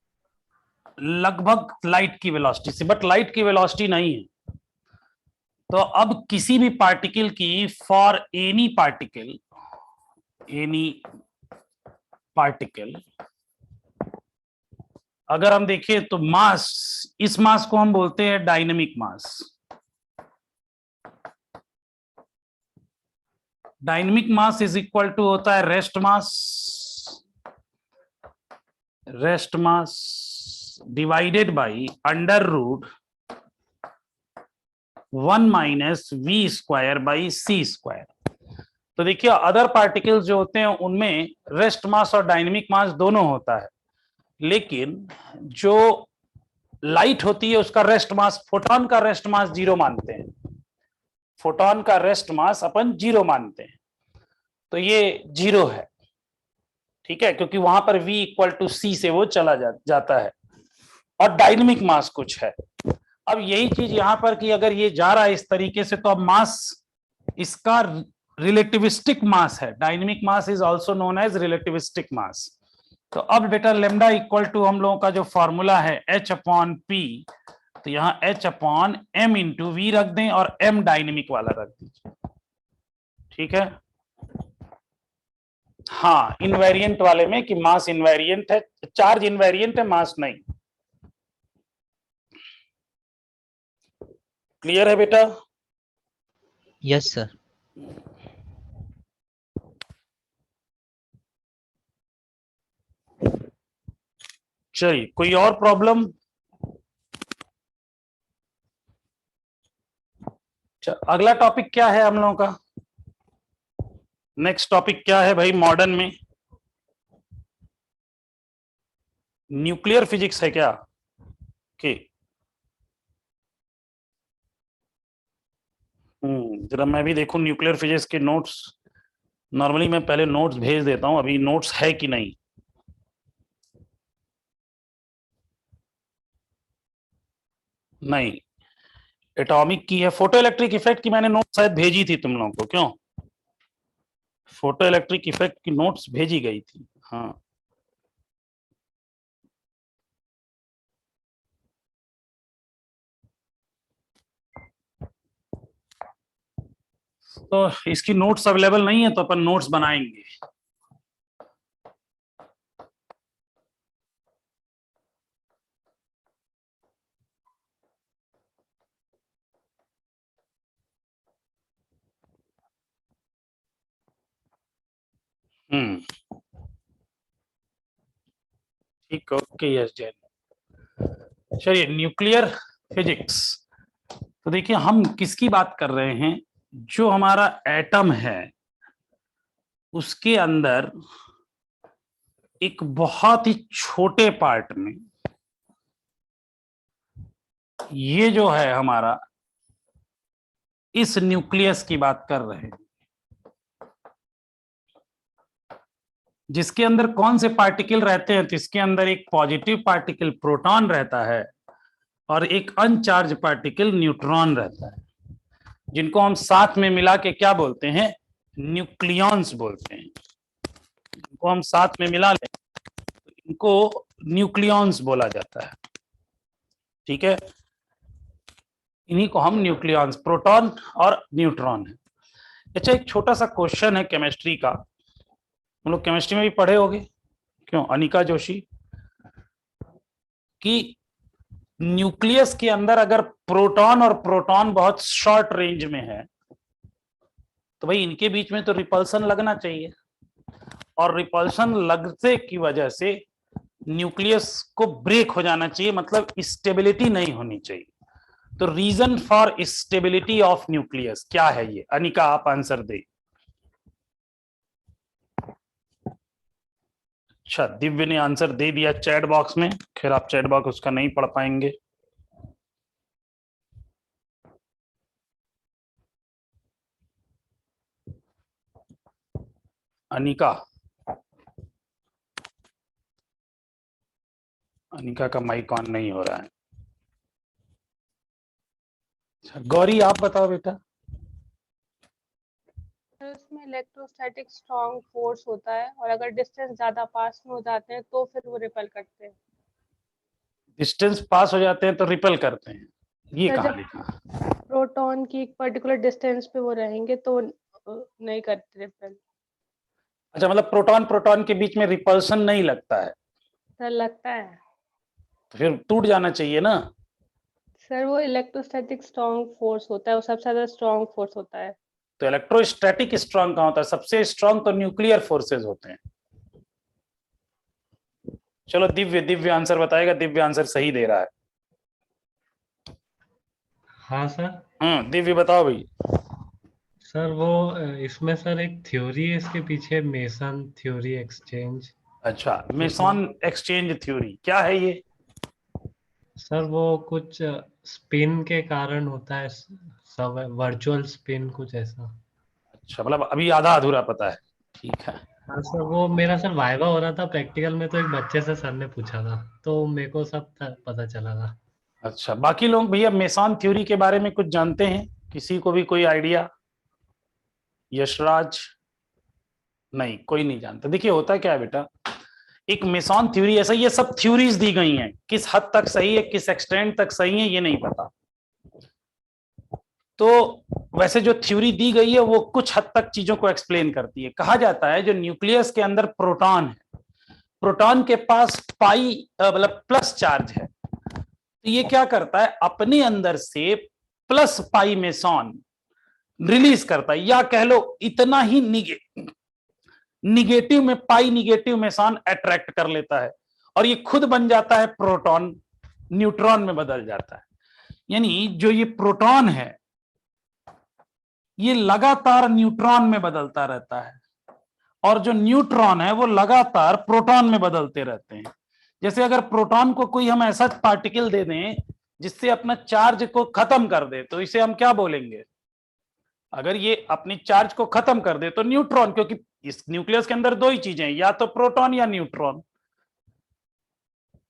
लगभग लाइट की वेलोसिटी से, बट लाइट की वेलोसिटी नहीं है। तो अब किसी भी पार्टिकल की, फॉर एनी पार्टिकल अगर हम देखें तो मास, इस मास को हम बोलते हैं dynamic mass. Dynamic mass is equal to होता है rest mass divided by under root 1 minus V square by C square. तो देखिए अदर पार्टिकल्स जो होते हैं उनमें रेस्ट मास और डायनेमिक मास दोनों होता है, लेकिन जो लाइट होती है उसका रेस्ट मास, फोटोन का रेस्ट मास 0 मानते हैं। फोटोन का रेस्ट मास अपन 0 मानते हैं, तो ये 0 है, ठीक है, क्योंकि वहां पर v इक्वल टू सी से वो चला जाता है, और डायनेमिक मास कुछ है। अब यही चीज यहां पर कि अगर ये जा रहा है इस तरीके से, तो अब मास इसका रिलेटिविस्टिक मास है। Dynamic mass is also known as relativistic mass. तो अब बेटा लेमडा इक्वल टू हम लोगों का जो फॉर्मूला है h अपॉन पी, तो यहाँ h upon m into V रख दें और m डायनेमिक वाला रख दीजिए, ठीक है। हाँ, इनवेरिएंट वाले में कि मास इनवेरिएंट है, चार्ज इनवेरिएंट है, मास नहीं। क्लियर है बेटा? Yes sir. चलिए, कोई और प्रॉब्लम? अगला टॉपिक क्या है हम लोगों का? नेक्स्ट टॉपिक क्या है भाई मॉडर्न में? न्यूक्लियर फिजिक्स है क्या? के जरा मैं भी देखूं न्यूक्लियर फिजिक्स के नोट्स। नॉर्मली मैं पहले नोट्स भेज देता हूं, अभी नोट्स है कि नहीं। नहीं, एटॉमिक की है। फोटो इलेक्ट्रिक इफेक्ट की मैंने नोट शायद भेजी थी तुम लोगों को, क्यों? फोटो इलेक्ट्रिक इफेक्ट की नोट्स भेजी गई थी, हाँ। तो इसकी नोट्स अवेलेबल नहीं है तो अपन नोट्स बनाएंगे। ठीक, ओके, यस जैन। चलिए, न्यूक्लियर फिजिक्स। तो देखिए हम किसकी बात कर रहे हैं? जो हमारा एटम है उसके अंदर एक बहुत ही छोटे पार्ट में, ये जो है हमारा, इस न्यूक्लियस की बात कर रहे हैं, जिसके अंदर कौन से पार्टिकल रहते हैं? तो इसके अंदर एक पॉजिटिव पार्टिकल प्रोटॉन रहता है और एक अनचार्ज पार्टिकल न्यूट्रॉन रहता है, जिनको हम साथ में मिला के क्या बोलते हैं? न्यूक्लियॉन्स बोलते हैं। इनको हम साथ में मिला लें तो इनको न्यूक्लियॉन्स बोला जाता है, ठीक है। इन्हीं को हम न्यूक्लियॉन्स, प्रोटॉन और न्यूट्रॉन है। अच्छा, एक छोटा सा क्वेश्चन है केमिस्ट्री का, हम लोग केमिस्ट्री में भी पढ़े होंगे, क्यों अनिका जोशी, कि न्यूक्लियस के अंदर अगर प्रोटॉन और प्रोटॉन बहुत शॉर्ट रेंज में है तो भाई इनके बीच में तो रिपल्सन लगना चाहिए, और रिपल्सन लगने की वजह से न्यूक्लियस को ब्रेक हो जाना चाहिए, मतलब स्टेबिलिटी नहीं होनी चाहिए। तो reason for stability of nucleus क्या है? ये अनिका आप आंसर दे। अच्छा, दिव्य ने आंसर दे दिया चैट बॉक्स में। खैर आप चैट बॉक्स उसका नहीं पढ़ पाएंगे। अनिका, अनिका का माइक ऑन नहीं हो रहा है। अच्छा, गौरी आप बताओ बेटा। सर उसमें इलेक्ट्रोस्टैटिक स्ट्रॉन्ग फोर्स होता है और अगर डिस्टेंस ज्यादा पास में हो जाते हैं तो फिर वो रिपेल करते हैं। डिस्टेंस पास हो जाते हैं तो रिपेल करते हैं, ये सर कहाँ जब लिखा? प्रोटॉन की एक पर्टिकुलर डिस्टेंस पे वो रहेंगे तो नहीं करते रिपेल। अच्छा, मतलब प्रोटॉन प्रोटॉन के बीच में रिपल्सन नहीं लगता है, सर लगता है। तो फिर टूट जाना चाहिए ना। सर वो इलेक्ट्रोस्टैटिक स्ट्रॉन्ग फोर्स होता है, वो सबसे ज्यादा स्ट्रॉन्ग फोर्स होता है। तो इलेक्ट्रोस्टैटिक स्ट्रॉन्ग कहाँ होता है? सबसे स्ट्रॉन्ग तो न्यूक्लियर फोर्सेस होते हैं। चलो दिव्य, दिव्य आंसर बताएगा, दिव्य आंसर सही दे रहा है। हाँ सर। दिव्य बताओ भाई। सर वो इसमें सर एक थ्योरी है इसके पीछे, मेसन थ्योरी एक्सचेंज। अच्छा, मेसन एक्सचेंज थ्योरी क्या है ये? सर वो कुछ स्पिन के कारण होता है, सब वर्चुअल स्पिन कुछ ऐसा। अच्छा, मतलब अभी आधा अधूरा पता है, ठीक है। हाँ सर, वो मेरा सर वाइवा हो रहा था प्रैक्टिकल में, तो एक बच्चे से सर ने पूछा था, तो मेरे को सब पता चला था। अच्छा, बाकी लोग भैया मेसन थ्योरी के बारे में कुछ जानते हैं? किसी को भी कोई आइडिया? यशराज? नहीं, कोई नहीं जानता। देखिए होता क्या है बेटा, एक मेसन थ्योरी ऐसा, ये सब थ्योरीज दी गई हैं, किस हद तक सही है, किस एक्सटेंट तक सही है, ये नहीं पता। तो वैसे जो थ्योरी दी गई है वो कुछ हद तक चीजों को एक्सप्लेन करती है। कहा जाता है जो न्यूक्लियस के अंदर प्रोटॉन है, प्रोटॉन के पास पाई मतलब प्लस चार्ज है, तो ये क्या करता है, अपने अंदर से प्लस पाई मेसन रिलीज करता है, या कह लो इतना ही निगेटिव में पाई निगेटिव मेसन अट्रैक्ट कर लेता है, और ये खुद बन जाता है प्रोटॉन, न्यूट्रॉन में बदल जाता है। यानी जो ये प्रोटॉन है ये लगातार न्यूट्रॉन में बदलता रहता है, और जो न्यूट्रॉन है वो लगातार प्रोटॉन में बदलते रहते हैं। जैसे अगर प्रोटॉन को कोई हम ऐसा पार्टिकल दे दें जिससे अपना चार्ज को खत्म कर दे, तो इसे हम क्या बोलेंगे? अगर ये अपनी चार्ज को खत्म कर दे तो न्यूट्रॉन, क्योंकि इस न्यूक्लियस के अंदर दो ही चीजें हैं, या तो प्रोटॉन या न्यूट्रॉन।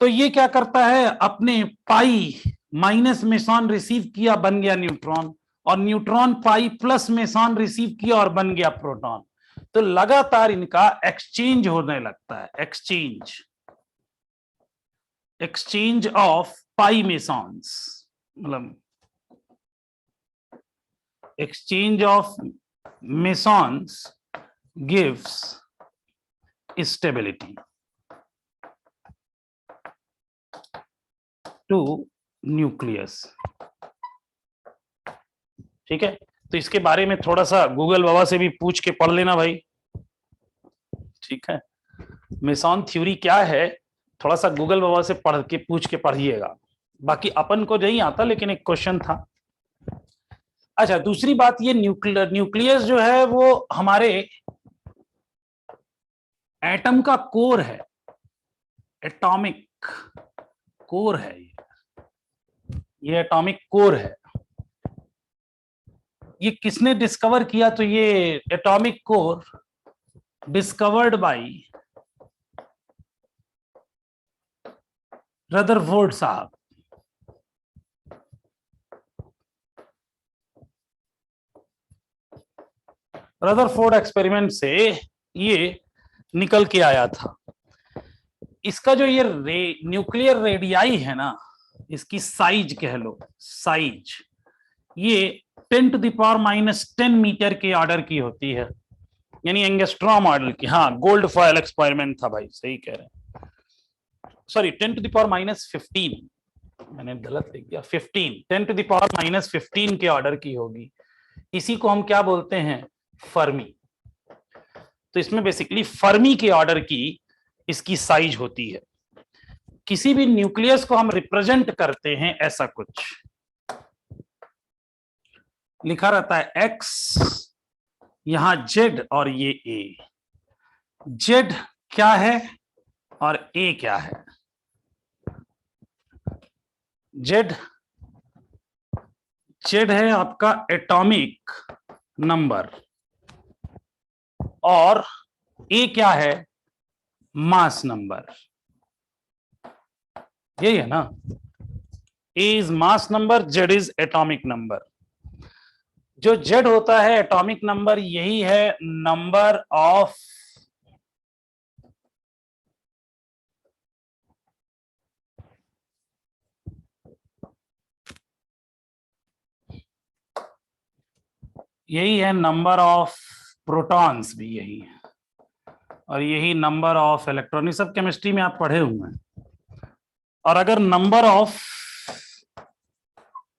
तो ये क्या करता है, अपने पाई माइनस मेसन रिसीव किया, बन गया न्यूट्रॉन, और neutron pi plus mason receive किया और बन गया प्रोटॉन। तो लगातार इनका एक्सचेंज होने लगता है, एक्सचेंज ऑफ पाई मेसॉन्स, मतलब exchange of mesons gives stability to nucleus। ठीक है, तो इसके बारे में थोड़ा सा गूगल बाबा से भी पूछ के पढ़ लेना भाई, ठीक है। मेसन थ्योरी क्या है, थोड़ा सा गूगल बाबा से पढ़ के पूछ के पढ़िएगा। बाकी अपन को नहीं आता, लेकिन एक क्वेश्चन था। अच्छा, दूसरी बात ये न्यूक्लियस जो है वो हमारे एटम का कोर है, एटॉमिक कोर है, ये एटॉमिक कोर है। ये किसने डिस्कवर किया? तो ये atomic core discovered by Rutherford साहब। रदरफोर्ड एक्सपेरिमेंट से ये निकल के आया था। इसका जो ये न्यूक्लियर रेडियाई है ना, इसकी साइज कह लो, साइज ये 10⁻⁻10 मीटर के ऑर्डर की होती है, यानी एंगस्ट्रॉम ऑर्डर की। हाँ, गोल्ड फॉयल एक्सपेरिमेंट था भाई, सही कह रहे हैं। सॉरी, 10⁻⁻15, मैंने गलत लिख दिया, 15, 10⁻⁻15 के ऑर्डर की होगी। इसी को हम क्या बोलते हैं? फर्मी। तो इसमें बेसिकली फर्मी के ऑर्डर की इसकी साइज होती है। किसी भी न्यूक्लियस को हम रिप्रेजेंट करते हैं ऐसा कुछ लिखा रहता है, एक्स, यहां जेड और ये ए। जेड क्या है और ए क्या है? जेड है आपका एटॉमिक नंबर, और ए क्या है? Mass number. यही है ना, A is mass number, Z is atomic number. जो Z होता है एटॉमिक नंबर, यही है नंबर ऑफ प्रोटॉन्स भी यही है, और यही नंबर ऑफ इलेक्ट्रॉन। सब केमिस्ट्री में आप पढ़े हुए हैं। और अगर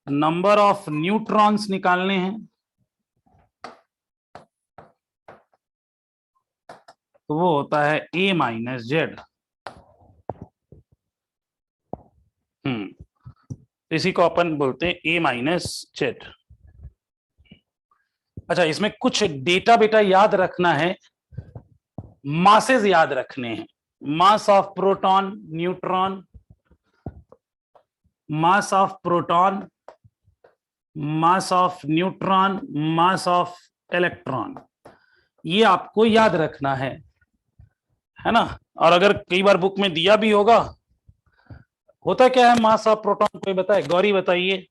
नंबर ऑफ न्यूट्रॉन्स निकालने हैं तो वो होता है A माइनस जेड। इसी को अपन बोलते हैं A माइनस जेड। अच्छा, इसमें कुछ डेटा बेटा याद रखना है, मासेस याद रखने हैं। मास of proton, neutron, mass of proton, mass of neutron, mass of electron, ये आपको याद रखना है ना। और अगर कई बार बुक में दिया भी होगा, होता क्या है मास ऑफ प्रोटॉन, कोई बताए? गौरी बताइए।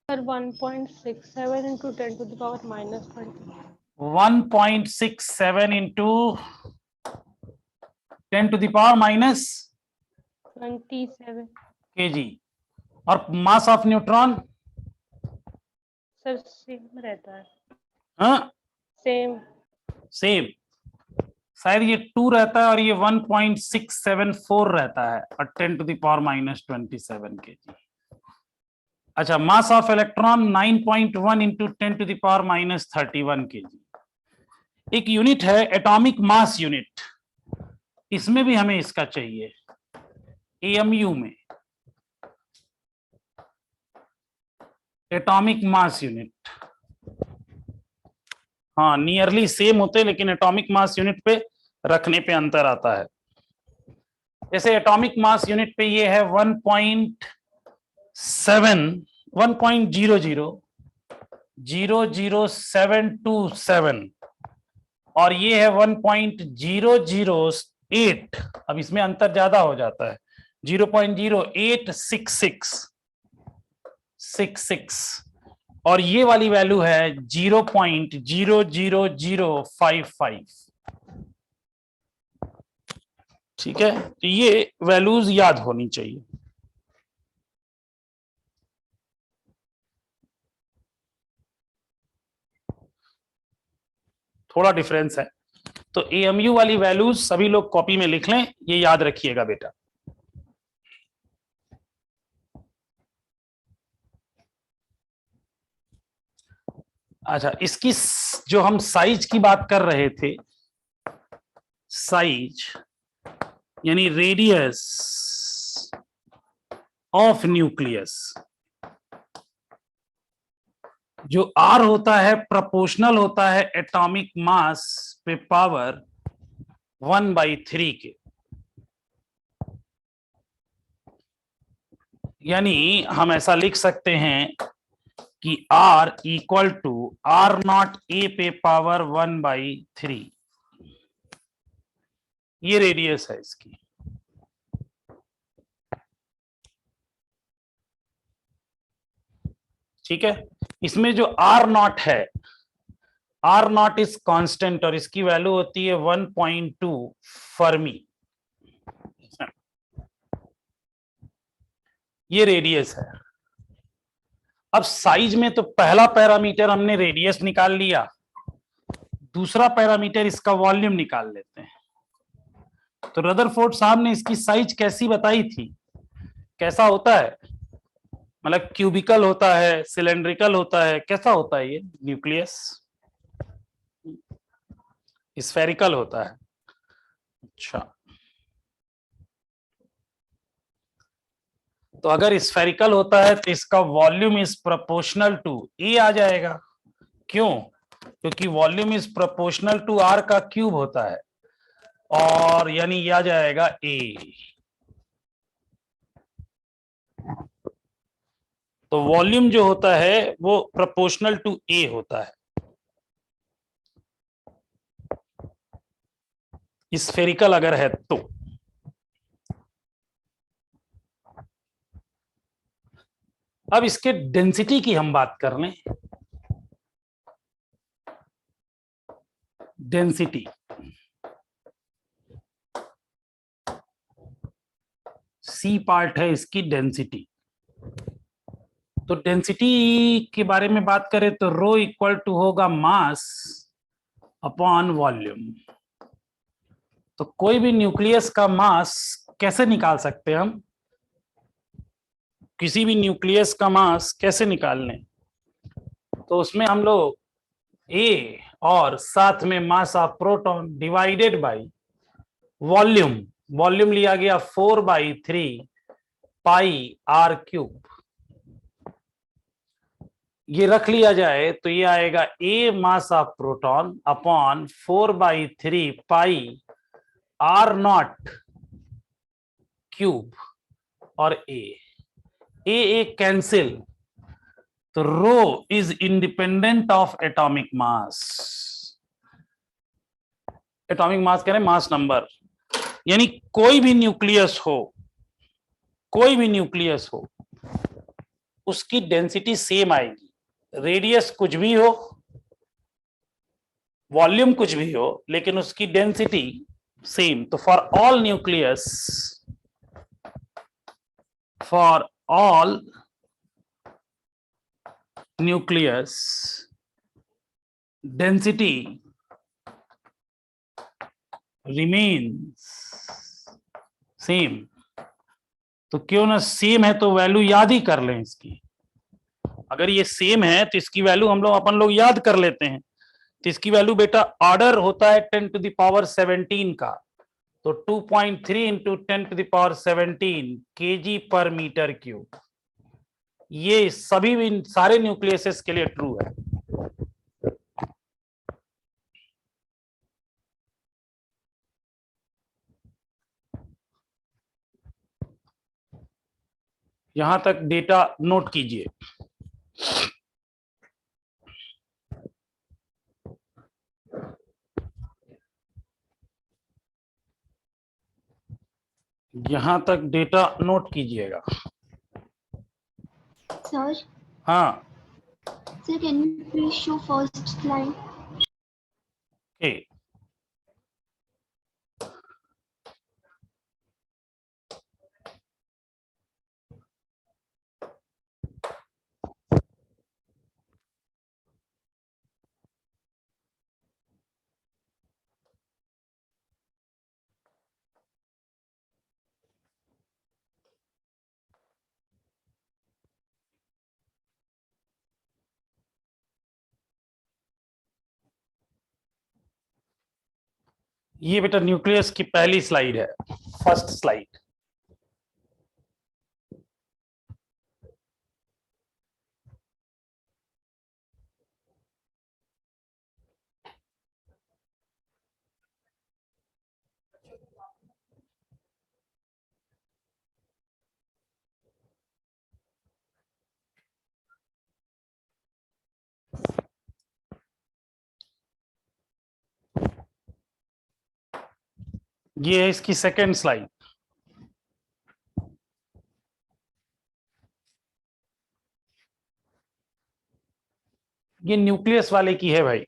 Sir 1.67 into 10 to the power minus 20. 1.67 into 10 to the power minus 27. kg। और mass of neutron sir same रहता है। हाँ सेम। सेम, शायद ये 2 रहता है और ये 1.674 रहता है, और 10 to the power minus 27 kg। अच्छा, mass of electron 9.1 into 10 to the power minus 31 kg। एक यूनिट है एटॉमिक मास यूनिट, इसमें भी हमें इसका चाहिए, AMU में एटॉमिक मास यूनिट। हाँ, नियरली सेम होते हैं, लेकिन एटॉमिक मास यूनिट पे रखने पे अंतर आता है। जैसे एटॉमिक मास यूनिट पे ये है 1.7 और ये है 1.008। अब इसमें अंतर ज्यादा हो जाता है, 0.08666, और ये वाली वैल्यू है 0.00055। ठीक है, तो ये वैल्यूज याद होनी चाहिए। थोड़ा डिफरेंस है, तो AMU वाली वैल्यूज सभी लोग कॉपी में लिख लें, ये याद रखिएगा बेटा। अच्छा, इसकी जो हम साइज की बात कर रहे थे, साइज यानी रेडियस ऑफ न्यूक्लियस, जो R होता है प्रोपोर्शनल होता है एटॉमिक मास पे पावर 1/3 के। यानी हम ऐसा लिख सकते हैं कि R equal to R0 A पे पावर 1/3, ये रेडियस है इसकी। ठीक है, इसमें जो R0 है, R0 इज कांस्टेंट और इसकी वैल्यू होती है 1.2 फर्मी। ये रेडियस है। अब साइज में तो पहला पैरामीटर हमने रेडियस निकाल लिया, दूसरा पैरामीटर इसका वॉल्यूम निकाल लेते हैं। तो रदरफोर्ड साहब ने इसकी साइज कैसी बताई थी, कैसा होता है? मतलब क्यूबिकल होता है, सिलेंड्रिकल होता है, कैसा होता है ये न्यूक्लियस? स्फेरिकल होता है। अच्छा, तो अगर स्फेरिकल होता है तो इसका volume is proportional to A आ जाएगा। क्यों? क्योंकि volume is proportional to R का क्यूब होता है, और यानी ये आ जाएगा ए। तो वॉल्यूम जो होता है वो प्रोपोर्शनल टू ए होता है स्फेरिकल अगर है तो। अब इसके डेंसिटी की हम बात कर लें। डेंसिटी, सी पार्ट है इसकी डेंसिटी। तो डेंसिटी के बारे में बात करें तो रो इक्वल टू होगा मास अपॉन वॉल्यूम। तो कोई भी न्यूक्लियस का मास कैसे निकाल सकते हैं हम? किसी भी न्यूक्लियस का मास कैसे निकाल लें? तो उसमें हम लोग ए और साथ में मास of proton divided by volume, volume लिया गया 4/3 पाई आर क्यूब, ये रख लिया जाए तो ये आएगा A mass of proton upon 4/3 pi R not cube, और ए कैंसिल, तो rho is independent of atomic mass. Atomic mass कह रहे हैं मास नंबर, यानी कोई भी न्यूक्लियस हो, कोई भी न्यूक्लियस हो, उसकी डेंसिटी सेम आएगी, रेडियस कुछ भी हो, वॉल्यूम कुछ भी हो, लेकिन उसकी डेंसिटी सेम। तो for all nucleus, for all nucleus density remains same. तो क्यों ना सेम है तो वैल्यू याद ही कर लें इसकी। अगर ये सेम है तो इसकी वैल्यू हम लोग अपन लोग याद कर लेते हैं। तो इसकी वैल्यू बेटा ऑर्डर होता है 10⁻17 का, तो 2.3 इंटू 10⁻17 kg पर मीटर क्यूब। ये सभी भी सारे न्यूक्लियसेस के लिए ट्रू है। यहां तक डेटा नोट कीजिए। यहां तक डेटा नोट कीजिएगा। Sir, हाँ, sir, can you please show first slide? Okay. ये बेटा न्यूक्लियस की पहली स्लाइड है, फर्स्ट स्लाइड। ये है इसकी सेकेंड स्लाइड। ये न्यूक्लियस वाले की है भाई।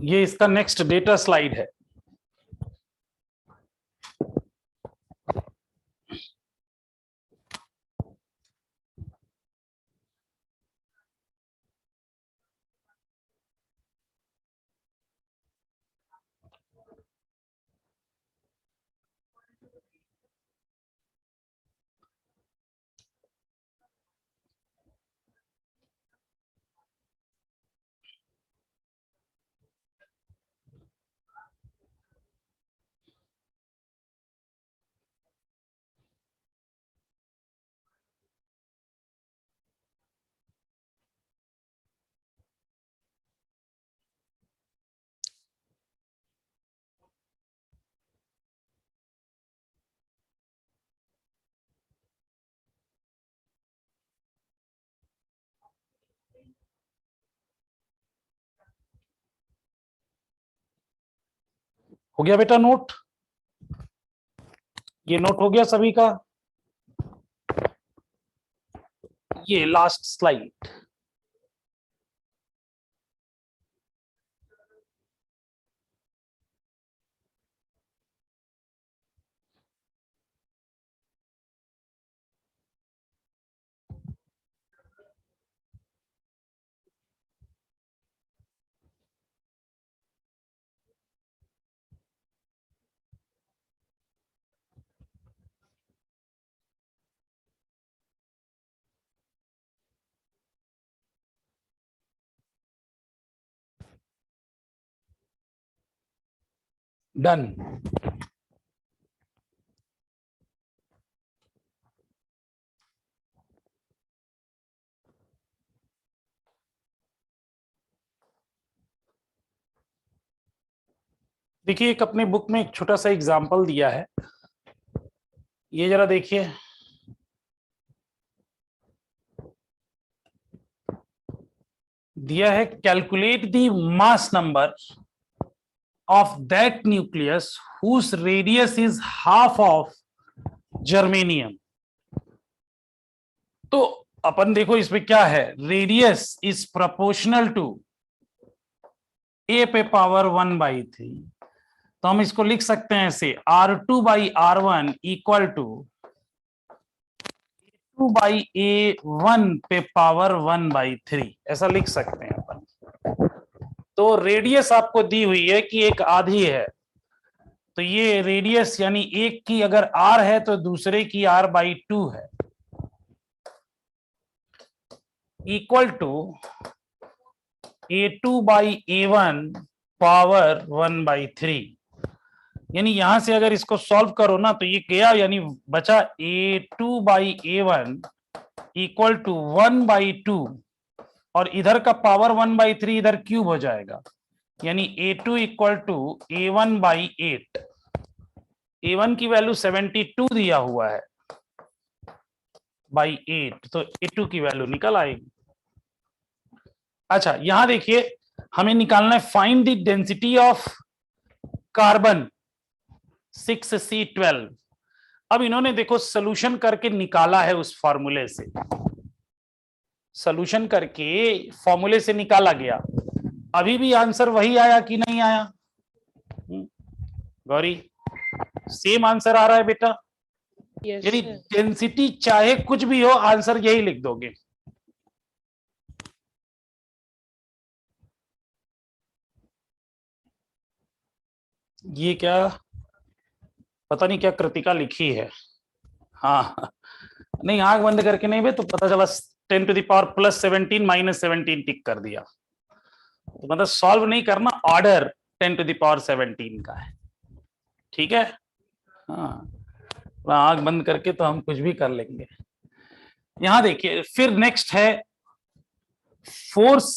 ये इसका नेक्स्ट डेटा स्लाइड है। हो गया बेटा नोट? ये नोट हो गया सभी का? ये लास्ट स्लाइड। डन। देखिए एक अपने बुक में एक छोटा सा एग्जांपल दिया है, ये जरा देखिए। दिया है calculate the mass number of that nucleus whose radius is half of germanium. तो अपन देखो इसमें क्या है, radius is proportional to A पे पावर 1/3। तो हम इसको लिख सकते हैं ऐसे, R2/R1 इक्वल टू A2/A1 पे पावर 1/3, ऐसा लिख सकते हैं अपन। तो रेडियस आपको दी हुई है कि एक आधी है, तो ये रेडियस यानी एक की अगर R है तो दूसरे की R/2 है, इक्वल टू A2/A1 पावर 1/3। यानी यहां से अगर इसको सॉल्व करो ना तो ये गया, यानी बचा A2/A1 इक्वल टू 1/2 और इधर का पावर 1/3 इधर क्यूब हो जाएगा, यानी A2 equal to A1/8। A1 की वैल्यू 72 दिया हुआ है बाई 8, तो A2 की वैल्यू निकल आएगी। अच्छा यहां देखिए हमें निकालना है find the density of carbon 6C12। अब इन्होंने देखो सोल्यूशन करके निकाला है, उस फॉर्मूले से सोल्यूशन करके फॉर्मूले से निकाला गया। अभी भी आंसर वही आया कि नहीं आया? गौरी सेम आंसर आ रहा है बेटा? यस यानी डेंसिटी चाहे कुछ भी हो, आंसर यही लिख दोगे। ये क्या पता नहीं क्या कृतिका लिखी है। हाँ नहीं, आंख बंद करके नहीं बे, तो पता चला 10 टू द पावर +17 -17 टिक कर दिया, तो मतलब सॉल्व नहीं करना, ऑर्डर 10 टू द पावर 17 का है, ठीक है। हाँ आंख बंद करके तो हम कुछ भी कर लेंगे। यहां देखिए फिर नेक्स्ट है फोर्स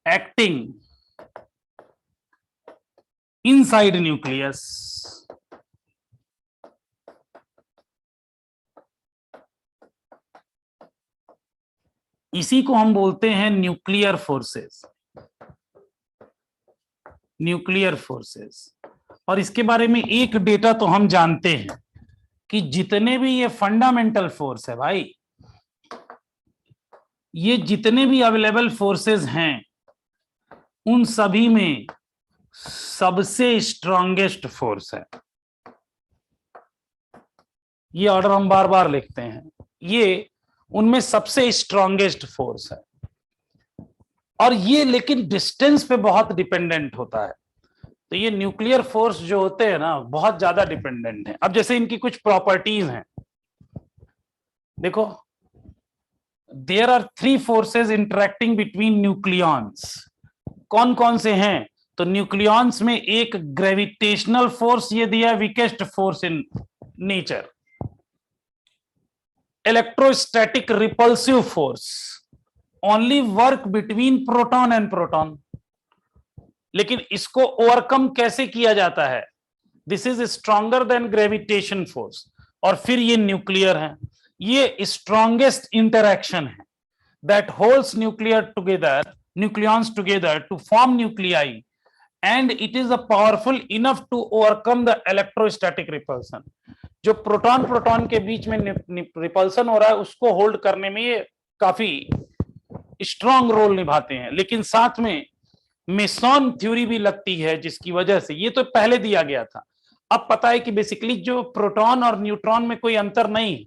एक्टिंग इनसाइड न्यूक्लियस। इसी को हम बोलते हैं न्यूक्लियर फोर्सेस, न्यूक्लियर फोर्सेस। और इसके बारे में एक डेटा तो हम जानते हैं कि जितने भी ये फंडामेंटल फोर्स है भाई, ये जितने भी अवेलेबल फोर्सेस हैं उन सभी में सबसे स्ट्रॉन्गेस्ट फोर्स है। ये ऑर्डर हम बार बार लिखते हैं, ये उनमें सबसे स्ट्रॉन्गेस्ट फोर्स है। और ये लेकिन डिस्टेंस पे बहुत डिपेंडेंट होता है। तो ये न्यूक्लियर फोर्स जो होते हैं ना बहुत ज्यादा डिपेंडेंट है। अब जैसे इनकी कुछ प्रॉपर्टीज हैं, देखो there are 3 forces interacting between nucleons. कौन कौन से हैं? तो न्यूक्लियॉन्स में एक ग्रेविटेशनल फोर्स ये दिया है, weakest force in nature. Electrostatic repulsive force, only work between proton and proton. लेकिन इसको ओवरकम कैसे किया जाता है? This is stronger than gravitation force. और फिर ये न्यूक्लियर है, ये स्ट्रॉन्गेस्ट इंटरैक्शन है that holds nuclear together nucleons together to form nuclei, and it is a powerful enough to overcome the electrostatic repulsion. जो प्रोटॉन प्रोटॉन के बीच में repulsion हो रहा है उसको होल्ड करने में ये काफी स्ट्रॉन्ग रोल निभाते हैं, लेकिन साथ में मेसॉन थ्योरी भी लगती है, जिसकी वजह से ये तो पहले दिया गया था। अब पता है कि बेसिकली जो प्रोटॉन और न्यूट्रॉन में कोई अंतर नहीं,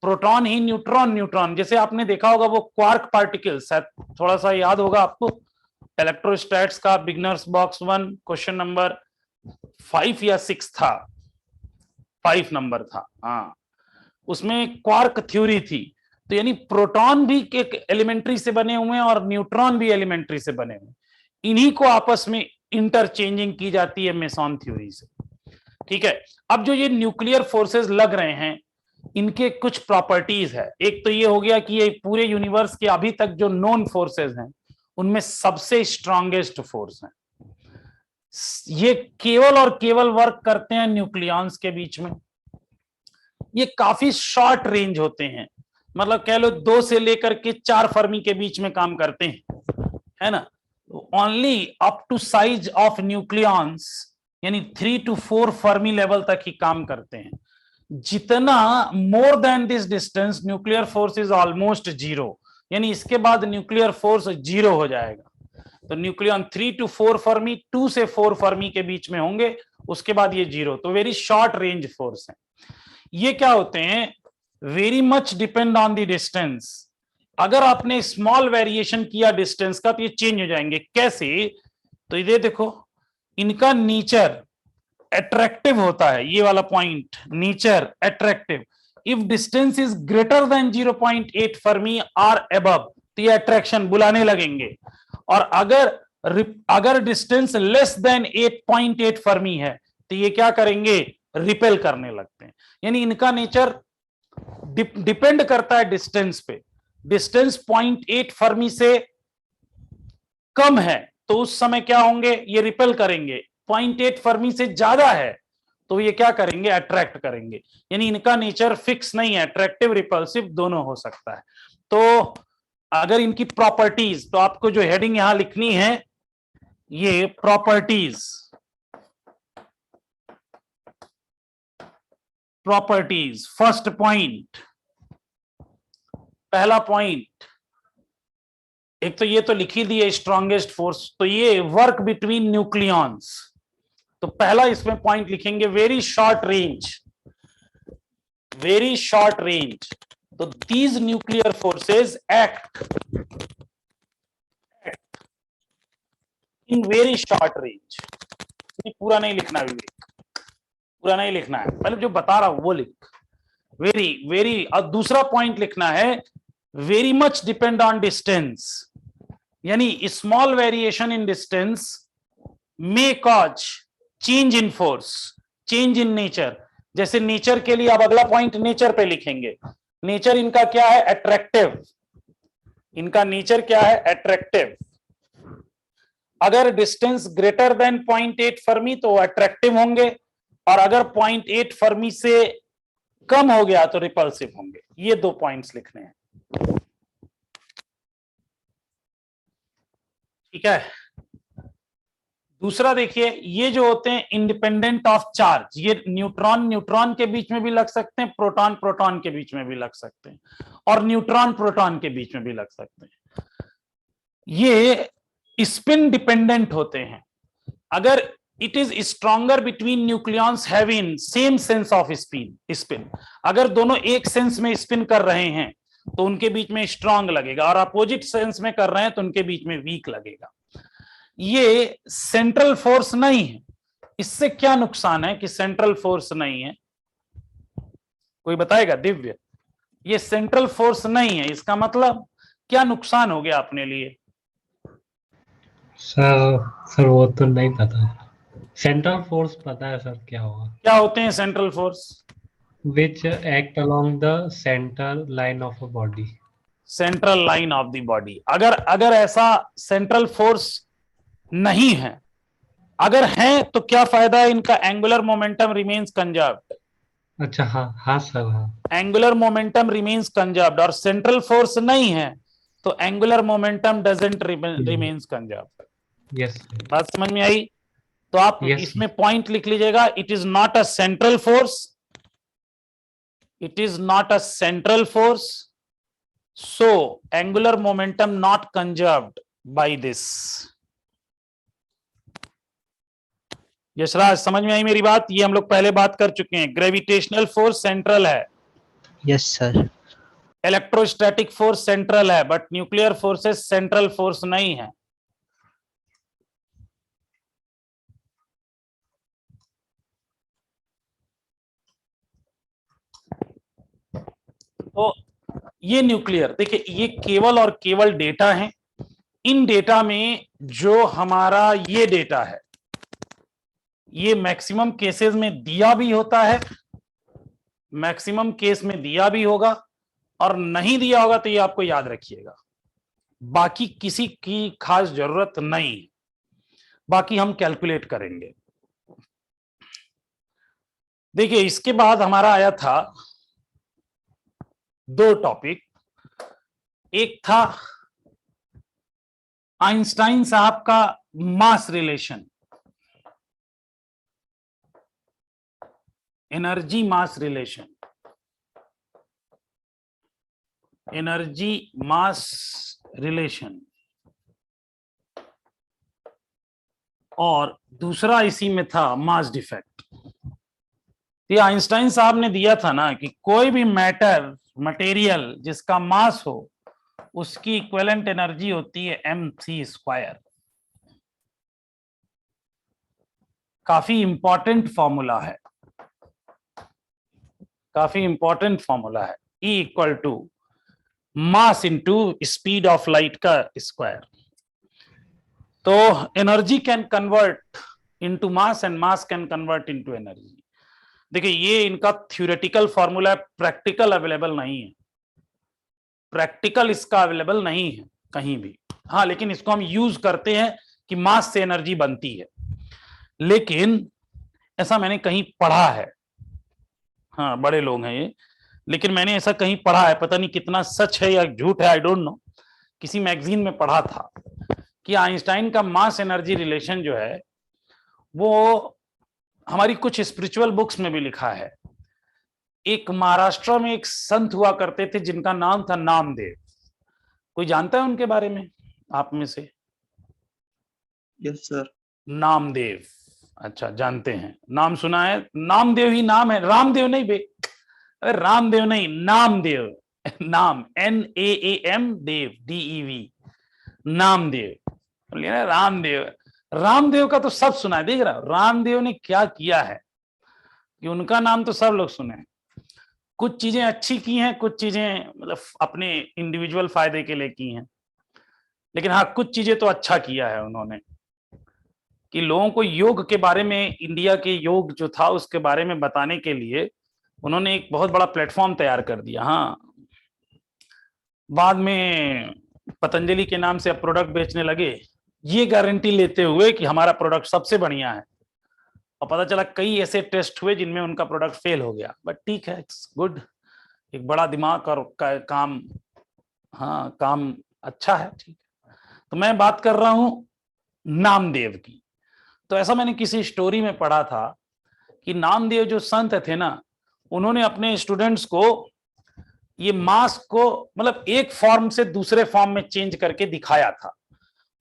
प्रोटॉन ही न्यूट्रॉन, न्यूट्रॉन जैसे आपने देखा होगा वो क्वार्क पार्टिकल्स, थोड़ा सा याद होगा आपको इलेक्ट्रोस्टैट्स का बिगनर्स बॉक्स 1 क्वेश्चन नंबर 5 या 6 था, 5 नंबर था, हाँ, उसमें क्वार्क थ्योरी थी। तो यानी प्रोटॉन भी एक एलिमेंट्री से बने हुए हैं और न्यूट्रॉन भी एलिमेंट्री से बने हुए, इन्हीं को आपस में इंटरचेंजिंग की जाती है मेसॉन थ्योरी से। ठीक है, अब जो ये न्यूक्लियर फोर्सेस लग रहे हैं इनके कुछ प्रॉपर्टीज है। एक तो ये हो गया कि ये पूरे यूनिवर्स के अभी तक जो नोन फोर्सेस हैं उनमें सबसे स्ट्रॉन्गेस्ट फोर्स है। ये केवल और केवल वर्क करते हैं न्यूक्लियॉन्स के बीच में। ये काफी शॉर्ट रेंज होते हैं, मतलब कह लो 2 से लेकर के 4 फर्मी के बीच में काम करते हैं, है ना। Only up to size of nucleons यानी 3 to 4 फर्मी लेवल तक ही काम करते हैं। जितना more than this distance nuclear force is almost zero, यानी इसके बाद न्यूक्लियर फोर्स जीरो हो जाएगा। तो न्यूक्लियॉन 3 to 4 फर्मी, 2 से 4 फर्मी के बीच में होंगे, उसके बाद ये जीरो। तो वेरी शॉर्ट रेंज फोर्स है। ये क्या होते हैं, very much depend on the distance. अगर आपने स्मॉल वेरिएशन किया डिस्टेंस का तो ये चेंज हो जाएंगे। कैसे, तो ये देखो इनका नेचर अट्रैक्टिव होता है, ये वाला point nature attractive. If distance is greater than 0.8 Fermi और अबव तो ये अट्रैक्शन बुलाने लगेंगे, और अगर डिस्टेंस लेस देन 8.8 फर्मी है तो ये क्या करेंगे, रिपेल करने लगते हैं। यानी इनका नेचर डिपेंड करता है डिस्टेंस पे। डिस्टेंस 0.8 फर्मी से कम है तो उस समय क्या होंगे, ये रिपेल करेंगे। 0.8 फर्मी से ज्यादा है तो ये क्या करेंगे, अट्रैक्ट करेंगे। यानी इनका नेचर फिक्स नहीं है, अट्रैक्टिव रिपल्सिव दोनों हो सकता है। तो अगर इनकी प्रॉपर्टीज, तो आपको जो हेडिंग यहां लिखनी है ये प्रॉपर्टीज, प्रॉपर्टीज। फर्स्ट पॉइंट, पहला पॉइंट, एक तो ये तो लिख ही दिए स्ट्रॉन्गेस्ट फोर्स, तो ये वर्क बिटवीन न्यूक्लियॉन्स। तो पहला इसमें पॉइंट लिखेंगे very short range, very short range. तो these nuclear forces act in very short range. पूरा नहीं लिखना विवेक, पूरा नहीं लिखना है, पहले जो बता रहा हूं वो लिख। वेरी वेरी, और दूसरा पॉइंट लिखना है very much depend on distance, यानी small variation in distance may cause change in force, change in nature. जैसे नेचर के लिए अब अगला पॉइंट नेचर पे लिखेंगे। नेचर इनका क्या है, अट्रैक्टिव। इनका नेचर क्या है, अट्रैक्टिव। अगर डिस्टेंस ग्रेटर देन 0.8 फर्मी तो अट्रैक्टिव होंगे, और अगर 0.8 फर्मी से कम हो गया तो रिपल्सिव होंगे। ये 2 पॉइंट्स लिखने हैं, ठीक है। दूसरा देखिए, ये जो होते हैं इंडिपेंडेंट ऑफ चार्ज, ये न्यूट्रॉन न्यूट्रॉन के बीच में भी लग सकते हैं, प्रोटॉन प्रोटॉन के बीच में भी लग सकते हैं, और न्यूट्रॉन प्रोटॉन के बीच में भी लग सकते हैं। ये स्पिन डिपेंडेंट होते हैं। अगर it is stronger between nucleons having same sense off spin, अगर दोनों एक सेंस में स्पिन कर रहे हैं तो उनके बीच में स्ट्रॉन्ग लगेगा, और अपोजिट सेंस में कर रहे हैं तो उनके बीच में वीक लगेगा। ये सेंट्रल फोर्स नहीं है। इससे क्या नुकसान है कि सेंट्रल फोर्स नहीं है, कोई बताएगा दिव्य? ये सेंट्रल फोर्स नहीं है, इसका मतलब क्या नुकसान हो गया अपने लिए? सर वो तो नहीं पता। सेंट्रल फोर्स पता है सर क्या होगा। क्या होते हैं central force? Which act along the center line of a body. Central line of the body. अगर ऐसा सेंट्रल फोर्स नहीं है, अगर है तो क्या फायदा है इनका, एंगुलर मोमेंटम रिमेन्स कंजर्व्ड। अच्छा हाँ हाँ सर हाँ। एंगुलर मोमेंटम रिमेन्स कंजर्व्ड, और सेंट्रल फोर्स नहीं है तो angular momentum doesn't remains conserved. Yes बात समझ में आई? तो आप Yes, इसमें पॉइंट लिख लीजिएगा, it is not a central force, it is not a central force, so angular momentum not conserved by this. Yashraj समझ में आई मेरी बात? ये हम लोग पहले बात कर चुके हैं। ग्रेविटेशनल फोर्स सेंट्रल है, yes sir. Electrostatic force central है, but nuclear forces central force नहीं है। तो ये न्यूक्लियर, देखिए ये केवल और केवल डेटा है। इन डेटा में जो हमारा ये डेटा है, ये मैक्सिमम केसेस में दिया भी होता है, मैक्सिमम केस में दिया भी होगा, और नहीं दिया होगा तो ये आपको याद रखिएगा। बाकी किसी की खास जरूरत नहीं, बाकी हम कैलकुलेट करेंगे। देखिए इसके बाद हमारा आया था 2 टॉपिक। एक था आइंस्टाइन साहब का mass relation, energy mass relation, energy mass relation, और दूसरा इसी में था मास डिफेक्ट। ये आइंस्टाइन साहब ने दिया था ना कि कोई भी मैटर मटेरियल जिसका मास हो उसकी इक्विवेलेंट एनर्जी होती है mc²। काफी इंपॉर्टेंट फॉर्मूला है, काफी इंपॉर्टेंट फॉर्मूला है। E equal to mass into speed of light का स्क्वायर। तो energy can convert into mass and mass can convert into energy. देखिए ये इनका थ्योरेटिकल फॉर्मूला है, प्रैक्टिकल अवेलेबल नहीं है, प्रैक्टिकल इसका अवेलेबल नहीं है कहीं भी। हाँ लेकिन इसको हम यूज करते हैं कि मास से एनर्जी बनती है, लेकिन ऐसा मैंने कहीं पढ़ा है, हाँ बड़े लोग हैं ये, लेकिन मैंने ऐसा कहीं पढ़ा है, पता नहीं कितना सच है या झूठ है, आई डोंट नो, किसी मैगजीन में पढ़ा था कि आइंस्टाइन का मास एनर्जी रिलेशन जो है वो हमारी कुछ स्पिरिचुअल बुक्स में भी लिखा है। एक महाराष्ट्र में एक संत हुआ करते थे जिनका नाम था नामदेव। कोई जानता है उनके बारे में आप में से? Yes sir. नामदेव, अच्छा जानते हैं, नाम सुना है। नामदेव ही नाम है, रामदेव नहीं बे, अरे रामदेव नहीं, नामदेव, नाम NAAM देव DEV, नामदेव, बोलिए रामदेव। रामदेव का तो सब सुना है, देख रहा रामदेव ने क्या किया है कि उनका नाम तो सब लोग सुने हैं। कुछ चीजें अच्छी की हैं, कुछ चीजें मतलब अपने इंडिविजुअल फायदे के लिए की हैं, लेकिन हाँ कुछ चीजें तो अच्छा किया है उन्होंने कि लोगों को योग के बारे में, इंडिया के योग जो था उसके बारे में बताने के लिए उन्होंने एक बहुत बड़ा प्लेटफॉर्म तैयार कर दिया। हाँ बाद में पतंजलि के नाम से अब प्रोडक्ट बेचने लगे, ये गारंटी लेते हुए कि हमारा प्रोडक्ट सबसे बढ़िया है, और पता चला कई ऐसे टेस्ट हुए जिनमें उनका प्रोडक्ट फेल हो गया। बट ठीक है, इट्स गुड, एक बड़ा दिमाग और काम, हाँ काम अच्छा है, ठीक है। तो मैं बात कर रहा हूं नामदेव की। तो ऐसा मैंने किसी स्टोरी में पढ़ा था कि नामदेव जो संत थे ना, उन्होंने अपने स्टूडेंट्स को ये मास को मतलब एक फॉर्म से दूसरे फॉर्म में चेंज करके दिखाया था।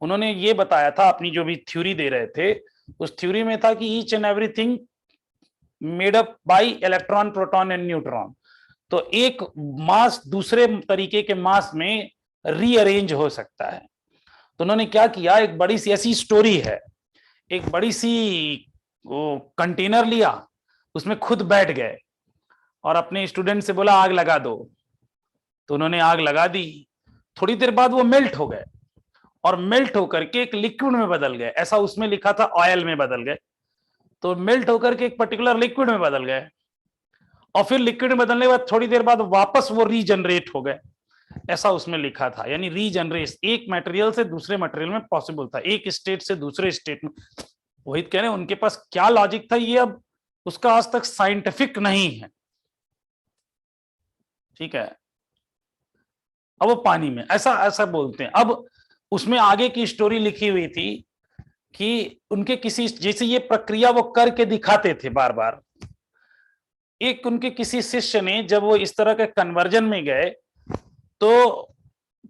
उन्होंने ये बताया था, अपनी जो भी थ्योरी दे रहे थे उस थ्योरी में था कि each and everything made up by electron, proton and neutron. तो एक मास दूसरे तरीके के मास में रीअरेंज हो सकता है। तो उन्होंने क्या किया, एक बड़ी सी ऐसी स्टोरी है, एक बड़ी सी वो कंटेनर लिया, उसमें खुद बैठ गए और अपने स्टूडेंट से बोला आग लगा दो। तो उन्होंने आग लगा दी। थोड़ी देर बाद वो मेल्ट हो गए और मेल्ट होकर के एक लिक्विड में बदल गए, ऐसा उसमें लिखा था, ऑयल में बदल गए। तो मेल्ट होकर के एक पर्टिकुलर लिक्विड में बदल गए, और फिर लिक्विड में बदलने के बाद थोड़ी देर बाद वापस वो रीजनरेट हो गए, ऐसा उसमें लिखा था। यानी रीजनरेट एक मटेरियल से दूसरे मटेरियल में पॉसिबल था, एक स्टेट से दूसरे स्टेट में। वही कह रहे हैं उनके पास क्या लॉजिक था, ये अब उसका आज तक साइंटिफिक नहीं है, ठीक है। अब वो पानी में, ऐसा ऐसा बोलते हैं। अब उसमें आगे की स्टोरी लिखी हुई थी कि उनके किसी, जैसे ये प्रक्रिया वो करके दिखाते थे बार बार, एक उनके किसी शिष्य ने जब वो इस तरह के कन्वर्जन में गए, तो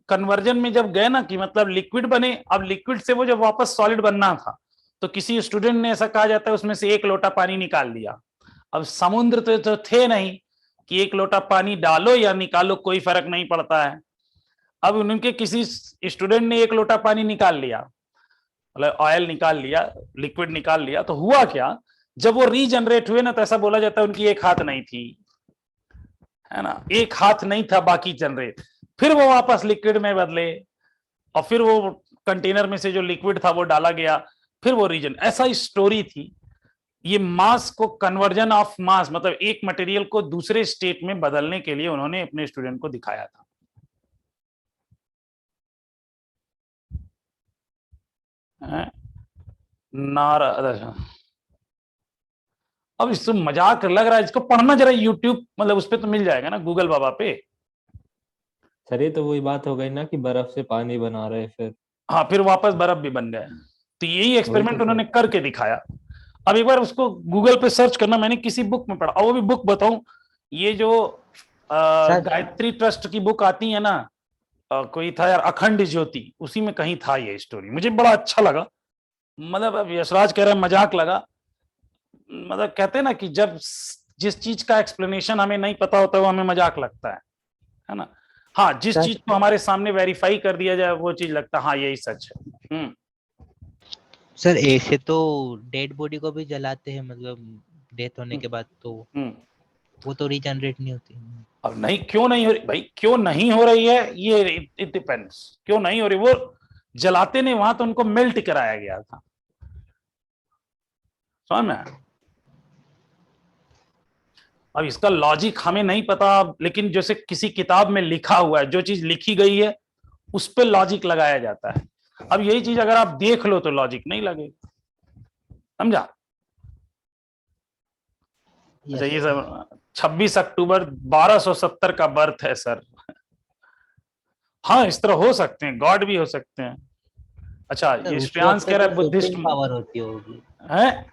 कन्वर्जन में जब गए ना कि मतलब लिक्विड बने, अब लिक्विड से वो जब वापस सॉलिड बनना था, तो किसी स्टूडेंट ने, ऐसा कहा जाता है, उसमें से 1 लोटा पानी निकाल लिया। अब समुद्र तो थे नहीं कि 1 लोटा पानी डालो या निकालो कोई फर्क नहीं पड़ता है। अब उनके किसी स्टूडेंट ने 1 लोटा पानी निकाल लिया, मतलब ऑयल निकाल लिया, लिक्विड निकाल लिया, तो हुआ क्या, जब वो रीजनरेट हुए ना, तो ऐसा बोला जाता है उनकी 1 हाथ नहीं थी, है ना, 1 हाथ नहीं था, बाकी जनरेट, फिर वो वापस लिक्विड में बदले, और फिर वो कंटेनर में से जो लिक्विड था वो डाला गया, फिर वो रीजन, ऐसा स्टोरी थी। ये मास को, कन्वर्जन ऑफ मास, मतलब एक मटेरियल को दूसरे स्टेट में बदलने के लिए उन्होंने अपने स्टूडेंट को दिखाया था। नारा, अब इससे मजाक लग रहा है, इसको पढ़ना जरा यूट्यूब, मतलब उस पे तो मिल जाएगा ना, गूगल बाबा पे। सर ये तो वही बात हो गई ना कि बर्फ से पानी बना रहे फिर। हाँ, फिर वापस बर्फ भी बन गया। तो यही एक्सपेरिमेंट उन्होंने करके दिखाया। अब एक बार उसको गूगल पे सर्च करना, मैंने किसी बुक में पढ़ा, और वो भी बुक बताऊं, ये जो गायत्री ट्रस्ट की बुक आती है ना, कोई था यार, अखंड ज्योति, उसी में कहीं था ये स्टोरी, मुझे बड़ा अच्छा लगा। मतलब अब यशराज कह रहे हैं मजाक लगा, मतलब कहते हैं ना कि जब जिस चीज का एक्सप्लेनेशन हमें नहीं पता होता वो हमें मजाक लगता है ना। हाँ, जिस चीज को हमारे सामने वेरीफाई कर दिया जाए वो चीज लगता है हाँ यही सच है। सर ऐसे तो डेड बॉडी को भी जलाते हैं, मतलब डेथ होने के बाद, तो वो तो रीजनरेट नहीं होती। अब नहीं, क्यों नहीं हो रही भाई, क्यों नहीं हो रही है ये, इट डिपेंड्स, क्यों नहीं हो रही। वो जलाते नहीं, वहां तो उनको मेल्ट कराया गया था, समझ में। अब इसका लॉजिक हमें नहीं पता, लेकिन जैसे किसी किताब में लिखा हुआ है, जो चीज लिखी गई है उस पर लॉजिक लगाया जाता है। अब यही चीज अगर आप देख लो तो लॉजिक नहीं लगेगा, समझा। अच्छा, ये सब 26 अक्टूबर 1270 का बर्थ है सर। हाँ, इस तरह हो सकते हैं, गॉड भी हो सकते हैं। अच्छा, ये श्रेयांश कह रहा है बुद्धिस्ट पावर होती होगी है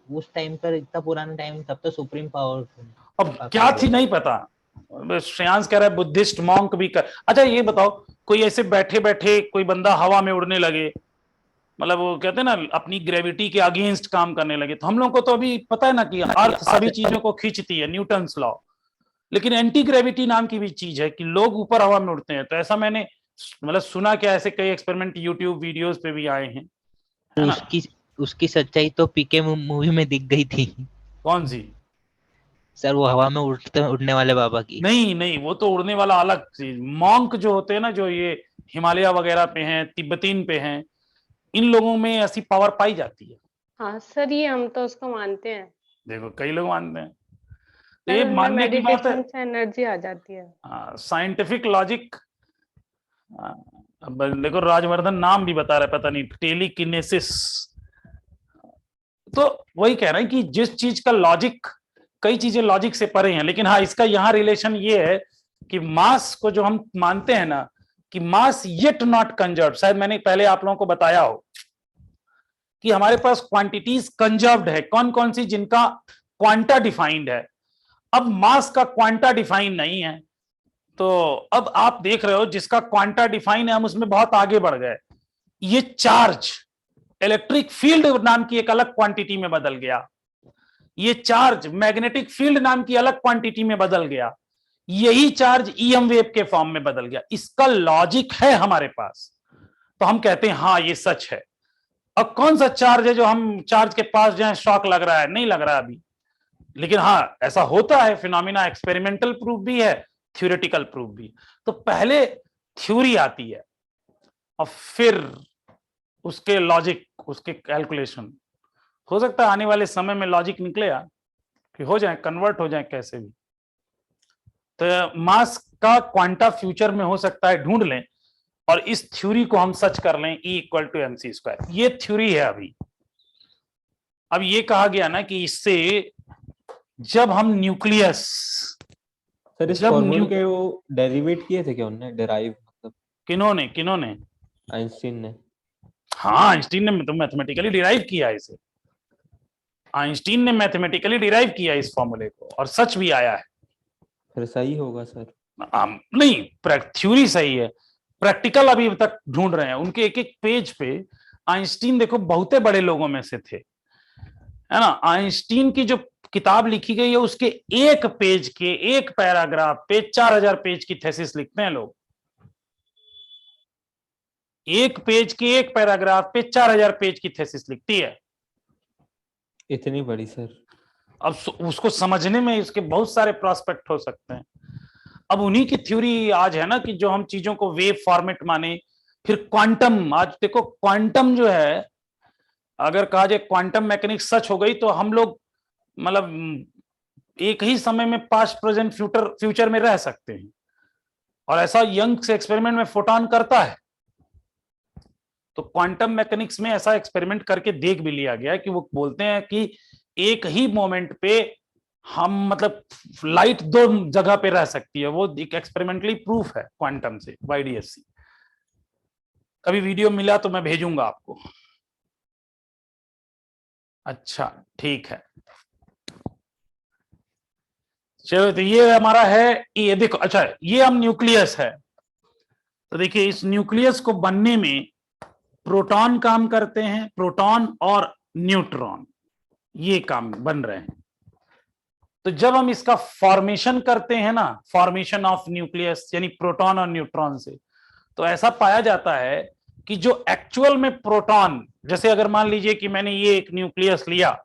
उस टाइम पर, इतना पुराना टाइम, तब तो सुप्रीम पावर। अब क्या थी नहीं पता, श्रेयांश कह रहा है बुद्धिस्ट मॉन्क भी कर। अच्छा ये बताओ, कोई ऐसे बैठे बैठे कोई बंदा हवा में उड़ने लगे, मतलब वो कहते हैं ना अपनी ग्रेविटी के अगेंस्ट काम करने लगे, तो हम लोग को तो अभी पता है ना कि अर्थ सभी चीजों को खींचती है, न्यूटन्स लॉ, लेकिन एंटी ग्रेविटी नाम की भी चीज है कि लोग ऊपर हवा में उड़ते हैं। तो ऐसा मैंने मतलब सुना, क्या ऐसे कई एक्सपेरिमेंट यूट्यूब वीडियोस पे भी आए हैं, है ना? उसकी सच्चाई तो पीके मूवी में दिख गई थी। कौन सी सर? वो हवा में उड़ने वाले बाबा की। नहीं नहीं, वो तो उड़ने वाला अलग चीज। मॉन्क जो होते हैं ना, जो ये हिमालय वगैरह पे हैं, तिब्बतीन पे हैं, इन लोगों में ऐसी पावर पाई जाती है। हाँ सर, ये हम तो उसको मानते हैं। देखो कई लोग मानते हैं, तो सर ये उनमें मानने की बात है। मेडिटेशन से एनर्जी आ जाती है। Scientific logic. अब देखो राजवर्धन नाम भी बता रहा है, पता नहीं, टेलीकिनेसिस। तो वही कह रहे हैं कि जिस चीज का लॉजिक, कई चीजें लॉजिक से परे हैं, लेकिन हाँ इसका यहाँ रिलेशन ये है कि मास को जो हम मानते हैं ना कि मास येट नॉट कंजर्व, शायद मैंने पहले आप लोगों को बताया हो कि हमारे पास क्वांटिटीज कंजर्व्ड है, कौन कौन सी, जिनका क्वांटा डिफाइंड है। अब मास का क्वांटा डिफाइन नहीं है, तो अब आप देख रहे हो जिसका क्वांटा डिफाइन है, हम उसमें बहुत आगे बढ़ गए। ये चार्ज इलेक्ट्रिक फील्ड नाम की एक अलग क्वांटिटी में बदल गया, ये चार्ज मैग्नेटिक फील्ड नाम की अलग क्वांटिटी में बदल गया, यही चार्ज ईएम वेव के फॉर्म में बदल गया। इसका लॉजिक है हमारे पास, तो हम कहते हैं हाँ ये सच है। अब कौन सा चार्ज है जो हम चार्ज के पास जाए शॉक लग रहा है? नहीं लग रहा अभी, लेकिन हाँ ऐसा होता है, फिनोमिना। एक्सपेरिमेंटल प्रूफ भी है, थ्योरेटिकल प्रूफ भी। तो पहले थ्योरी आती है और फिर उसके लॉजिक, उसके कैलकुलेशन। हो सकता है आने वाले समय में लॉजिक निकलेगा कि हो जाए, कन्वर्ट हो जाए कैसे भी। तो मास का क्वांटा फ्यूचर में हो सकता है, ढूंढ लें और इस थ्योरी को हम सच कर लें, E = mc²। ये थ्योरी है अभी। अब ये कहा गया ना कि इससे जब हम न्यूक्लियस सर इस जब फॉर्मूले न्यू के वो डेरिवेट किए थे क्या उन्होंने, डेराइव मतलब किन्होंने किन्होंने आइंस्टीन ने? हाँ, आइंस्टीन ने तो मैथमेटिकली डिराइव किया इसे। आइंस्टीन ने मैथमेटिकली डिराइव किया इस फॉर्मूले को और सच भी आया है। फिर सही होगा सर। नहीं, थ्योरी सही है, प्रैक्टिकल अभी तक ढूंढ रहे हैं। उनके एक एक पेज पे आइंस्टीन देखो बहुते बड़े लोगों में से थे, है ना। आइंस्टीन की जो किताब लिखी गई है उसके एक पेज के एक पैराग्राफ पे 4000 पेज की थीसिस लिखते हैं लोग। एक पेज के एक पैराग्राफ पे 4000 पेज की थीसिस लिखती है। इतनी बड़ी सर? अब उसको समझने में इसके बहुत सारे प्रोस्पेक्ट हो सकते हैं। अब उन्हीं की थ्योरी आज है ना कि जो हम चीजों को वेव फॉर्मेट माने, फिर क्वांटम। आज देखो क्वांटम जो है, अगर कहा जाए क्वांटम मैकेनिक्स सच हो गई तो हम लोग मतलब एक ही समय में पास्ट प्रेजेंट फ्यूचर में रह सकते हैं। और ऐसा यंग एक्सपेरिमेंट में फोटॉन करता है। तो क्वांटम मैकेनिक्स में ऐसा एक्सपेरिमेंट करके देख भी लिया गया है कि वो बोलते हैं कि एक ही मोमेंट पे हम मतलब लाइट दो जगह पे रह सकती है। वो एक एक्सपेरिमेंटली प्रूफ है क्वांटम से, YDSC। कभी वीडियो मिला तो मैं भेजूंगा आपको। अच्छा ठीक है, चलो तो ये हमारा है, ये देखो। अच्छा ये हम न्यूक्लियस है, तो देखिए इस न्यूक्लियस को बनने में प्रोटॉन काम करते हैं, प्रोटॉन और न्यूट्रॉन ये काम बन रहे हैं। तो जब हम इसका फॉर्मेशन करते हैं ना, फॉर्मेशन ऑफ न्यूक्लियस यानी प्रोटॉन और न्यूट्रॉन से, तो ऐसा पाया जाता है कि जो एक्चुअल में प्रोटॉन, जैसे अगर मान लीजिए कि मैंने ये एक न्यूक्लियस लिया,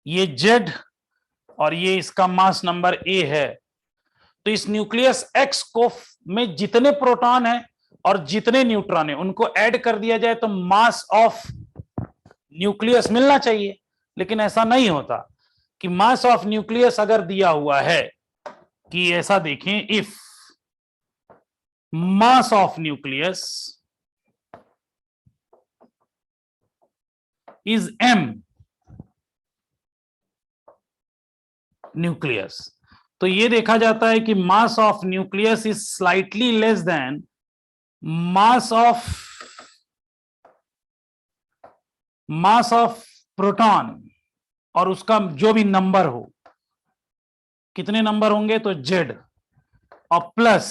ये Z और ये इसका मास नंबर A है, तो इस न्यूक्लियस X को में जितने प्रोटॉन है और जितने न्यूट्रॉन है उनको ऐड कर दिया जाए तो मास ऑफ न्यूक्लियस मिलना चाहिए। लेकिन ऐसा नहीं होता कि मास ऑफ न्यूक्लियस अगर दिया हुआ है कि ऐसा देखें, if mass of nucleus is M nucleus, तो ये देखा जाता है कि mass of nucleus is slightly less then mass of proton, और उसका जो भी नंबर हो, कितने नंबर होंगे तो Z, और प्लस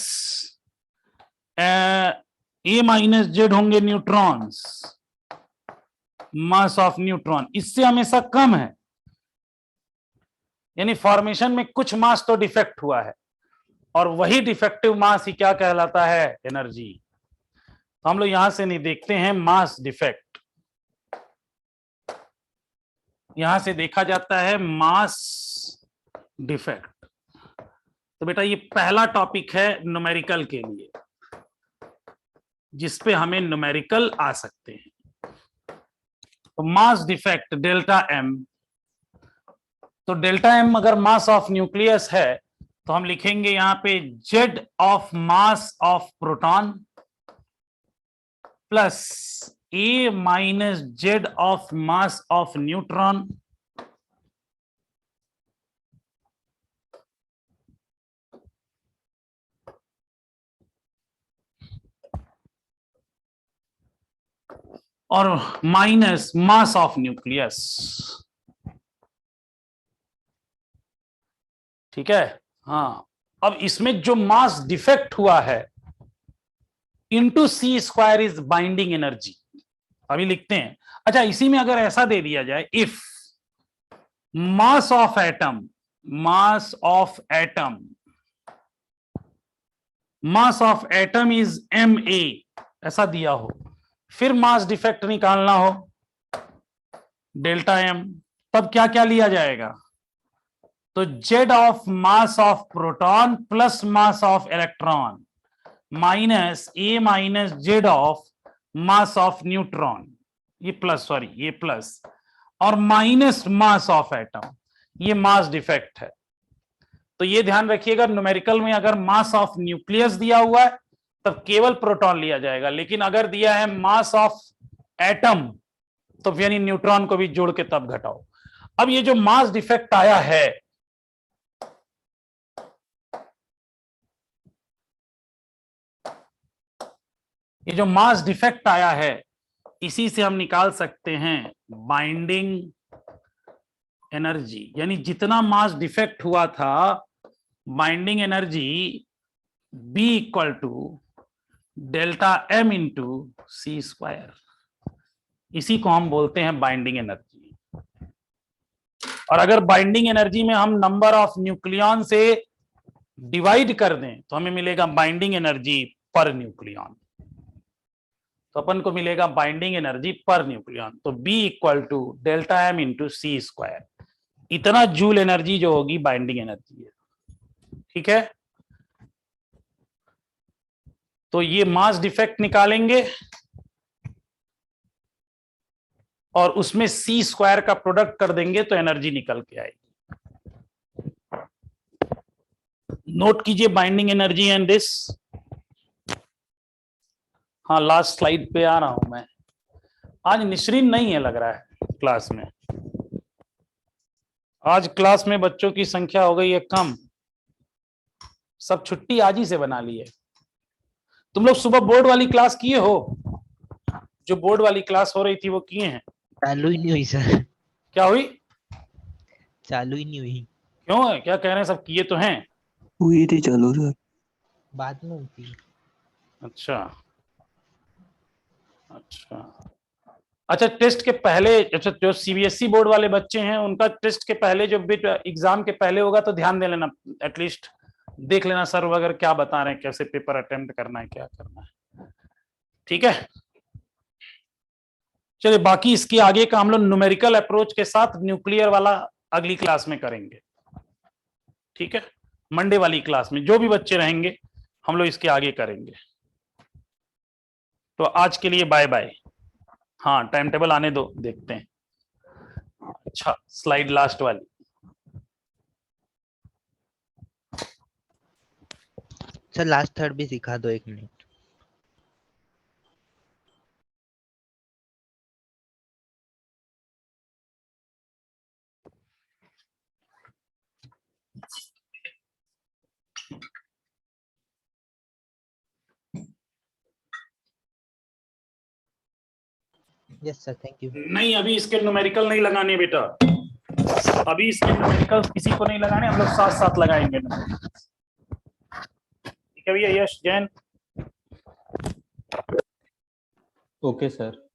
A माइनस Z होंगे न्यूट्रॉन्स, मास ऑफ न्यूट्रॉन इससे हमेशा कम है। यानी फॉर्मेशन में कुछ मास तो डिफेक्ट हुआ है, और वही डिफेक्टिव मास ही क्या कहलाता है, एनर्जी। तो हम लोग यहां से नहीं देखते हैं मास डिफेक्ट, यहां से देखा जाता है मास डिफेक्ट। तो बेटा ये पहला टॉपिक है न्यूमेरिकल के लिए, जिसपे हमें न्यूमेरिकल आ सकते हैं। तो मास डिफेक्ट डेल्टा M, तो डेल्टा M अगर मास ऑफ न्यूक्लियस है तो हम लिखेंगे यहां पे Z of mass of proton plus A minus Z of mass of neutron और माइनस मास ऑफ न्यूक्लियस। ठीक है, हाँ। अब इसमें जो मास डिफेक्ट हुआ है into C² is binding energy, अभी लिखते हैं। अच्छा इसी में अगर ऐसा दे दिया जाए, if mass of atom is Ma, ऐसा दिया हो, फिर मास डिफेक्ट निकालना हो डेल्टा M, तब क्या क्या लिया जाएगा, तो Z of mass of proton plus mass of electron minus A minus Z of mass of neutron, ये प्लस और माइनस मास ऑफ एटम, ये मास डिफेक्ट है। तो ये ध्यान रखिएगा, न्यूमेरिकल में अगर मास ऑफ न्यूक्लियस दिया हुआ है तब केवल प्रोटॉन लिया जाएगा, लेकिन अगर दिया है मास ऑफ एटम तो यानी न्यूट्रॉन को भी जोड़ के तब घटाओ। अब ये जो मास डिफेक्ट आया है ये जो मास डिफेक्ट आया है इसी से हम निकाल सकते हैं बाइंडिंग एनर्जी, यानी जितना मास डिफेक्ट हुआ था binding energy B equal to delta M into C square, इसी को हम बोलते हैं बाइंडिंग एनर्जी। और अगर बाइंडिंग एनर्जी में हम नंबर ऑफ न्यूक्लियॉन से डिवाइड कर दें तो हमें मिलेगा बाइंडिंग एनर्जी पर न्यूक्लियॉन, तो अपन को मिलेगा बाइंडिंग एनर्जी पर न्यूक्लियॉन, तो B equal to delta M into C square, इतना जूल एनर्जी जो होगी बाइंडिंग एनर्जी है। ठीक है, तो ये मास डिफेक्ट निकालेंगे और उसमें सी स्क्वायर का प्रोडक्ट कर देंगे तो एनर्जी निकल के आएगी। नोट कीजिए बाइंडिंग एनर्जी एंड दिस। हाँ, लास्ट स्लाइड पे आ रहा हूं मैं। आज निश्रिन नहीं है लग रहा है क्लास में, आज क्लास में बच्चों की संख्या हो गई है कम, सब छुट्टी आज ही से बना ली है। तुम लोग सुबह बोर्ड वाली क्लास किए हो? जो बोर्ड वाली क्लास हो रही थी वो किए हैं? चालू ही नहीं हुई सर, क्या हुई? चालू ही नहीं हुई। क्यों है, क्या कह रहे हैं? सब किए तो हैं? हुई थी चालू सर। बाद में होती। अच्छा अच्छा अच्छा, टेस्ट के पहले, अच्छा जो सीबीएसई बोर्ड वाले बच्चे हैं उनका टेस्ट के पहले जो बिट एग्जाम के पहले होगा तो ध्यान दे लेना, एटलीस्ट देख लेना सर वगैरह क्या बता रहे हैं, कैसे पेपर अटेम्प्ट करना है, क्या करना है। ठीक है, चलिए बाकी इसके आगे का हम लोग न्यूमेरिकल अप्रोच के साथ न्यूक्लियर वाला अगली क्लास में करेंगे। ठीक है, मंडे वाली क्लास में जो भी बच्चे रहेंगे हम लोग इसके आगे करेंगे। तो आज के लिए बाय बाय। हाँ, टाइम टेबल आने दो, देखते हैं। अच्छा, स्लाइड लास्ट वाली। सर लास्ट थर्ड भी सिखा दो, 1 minute. Yes sir, thank you. नहीं, अभी इसके न्यूमेरिकल नहीं लगाने बेटा, अभी इसके न्यूमेरिकल किसी को नहीं लगाने, हम लोग साथ साथ लगाएंगे। ठीक है भैया, यश जैन। Okay sir.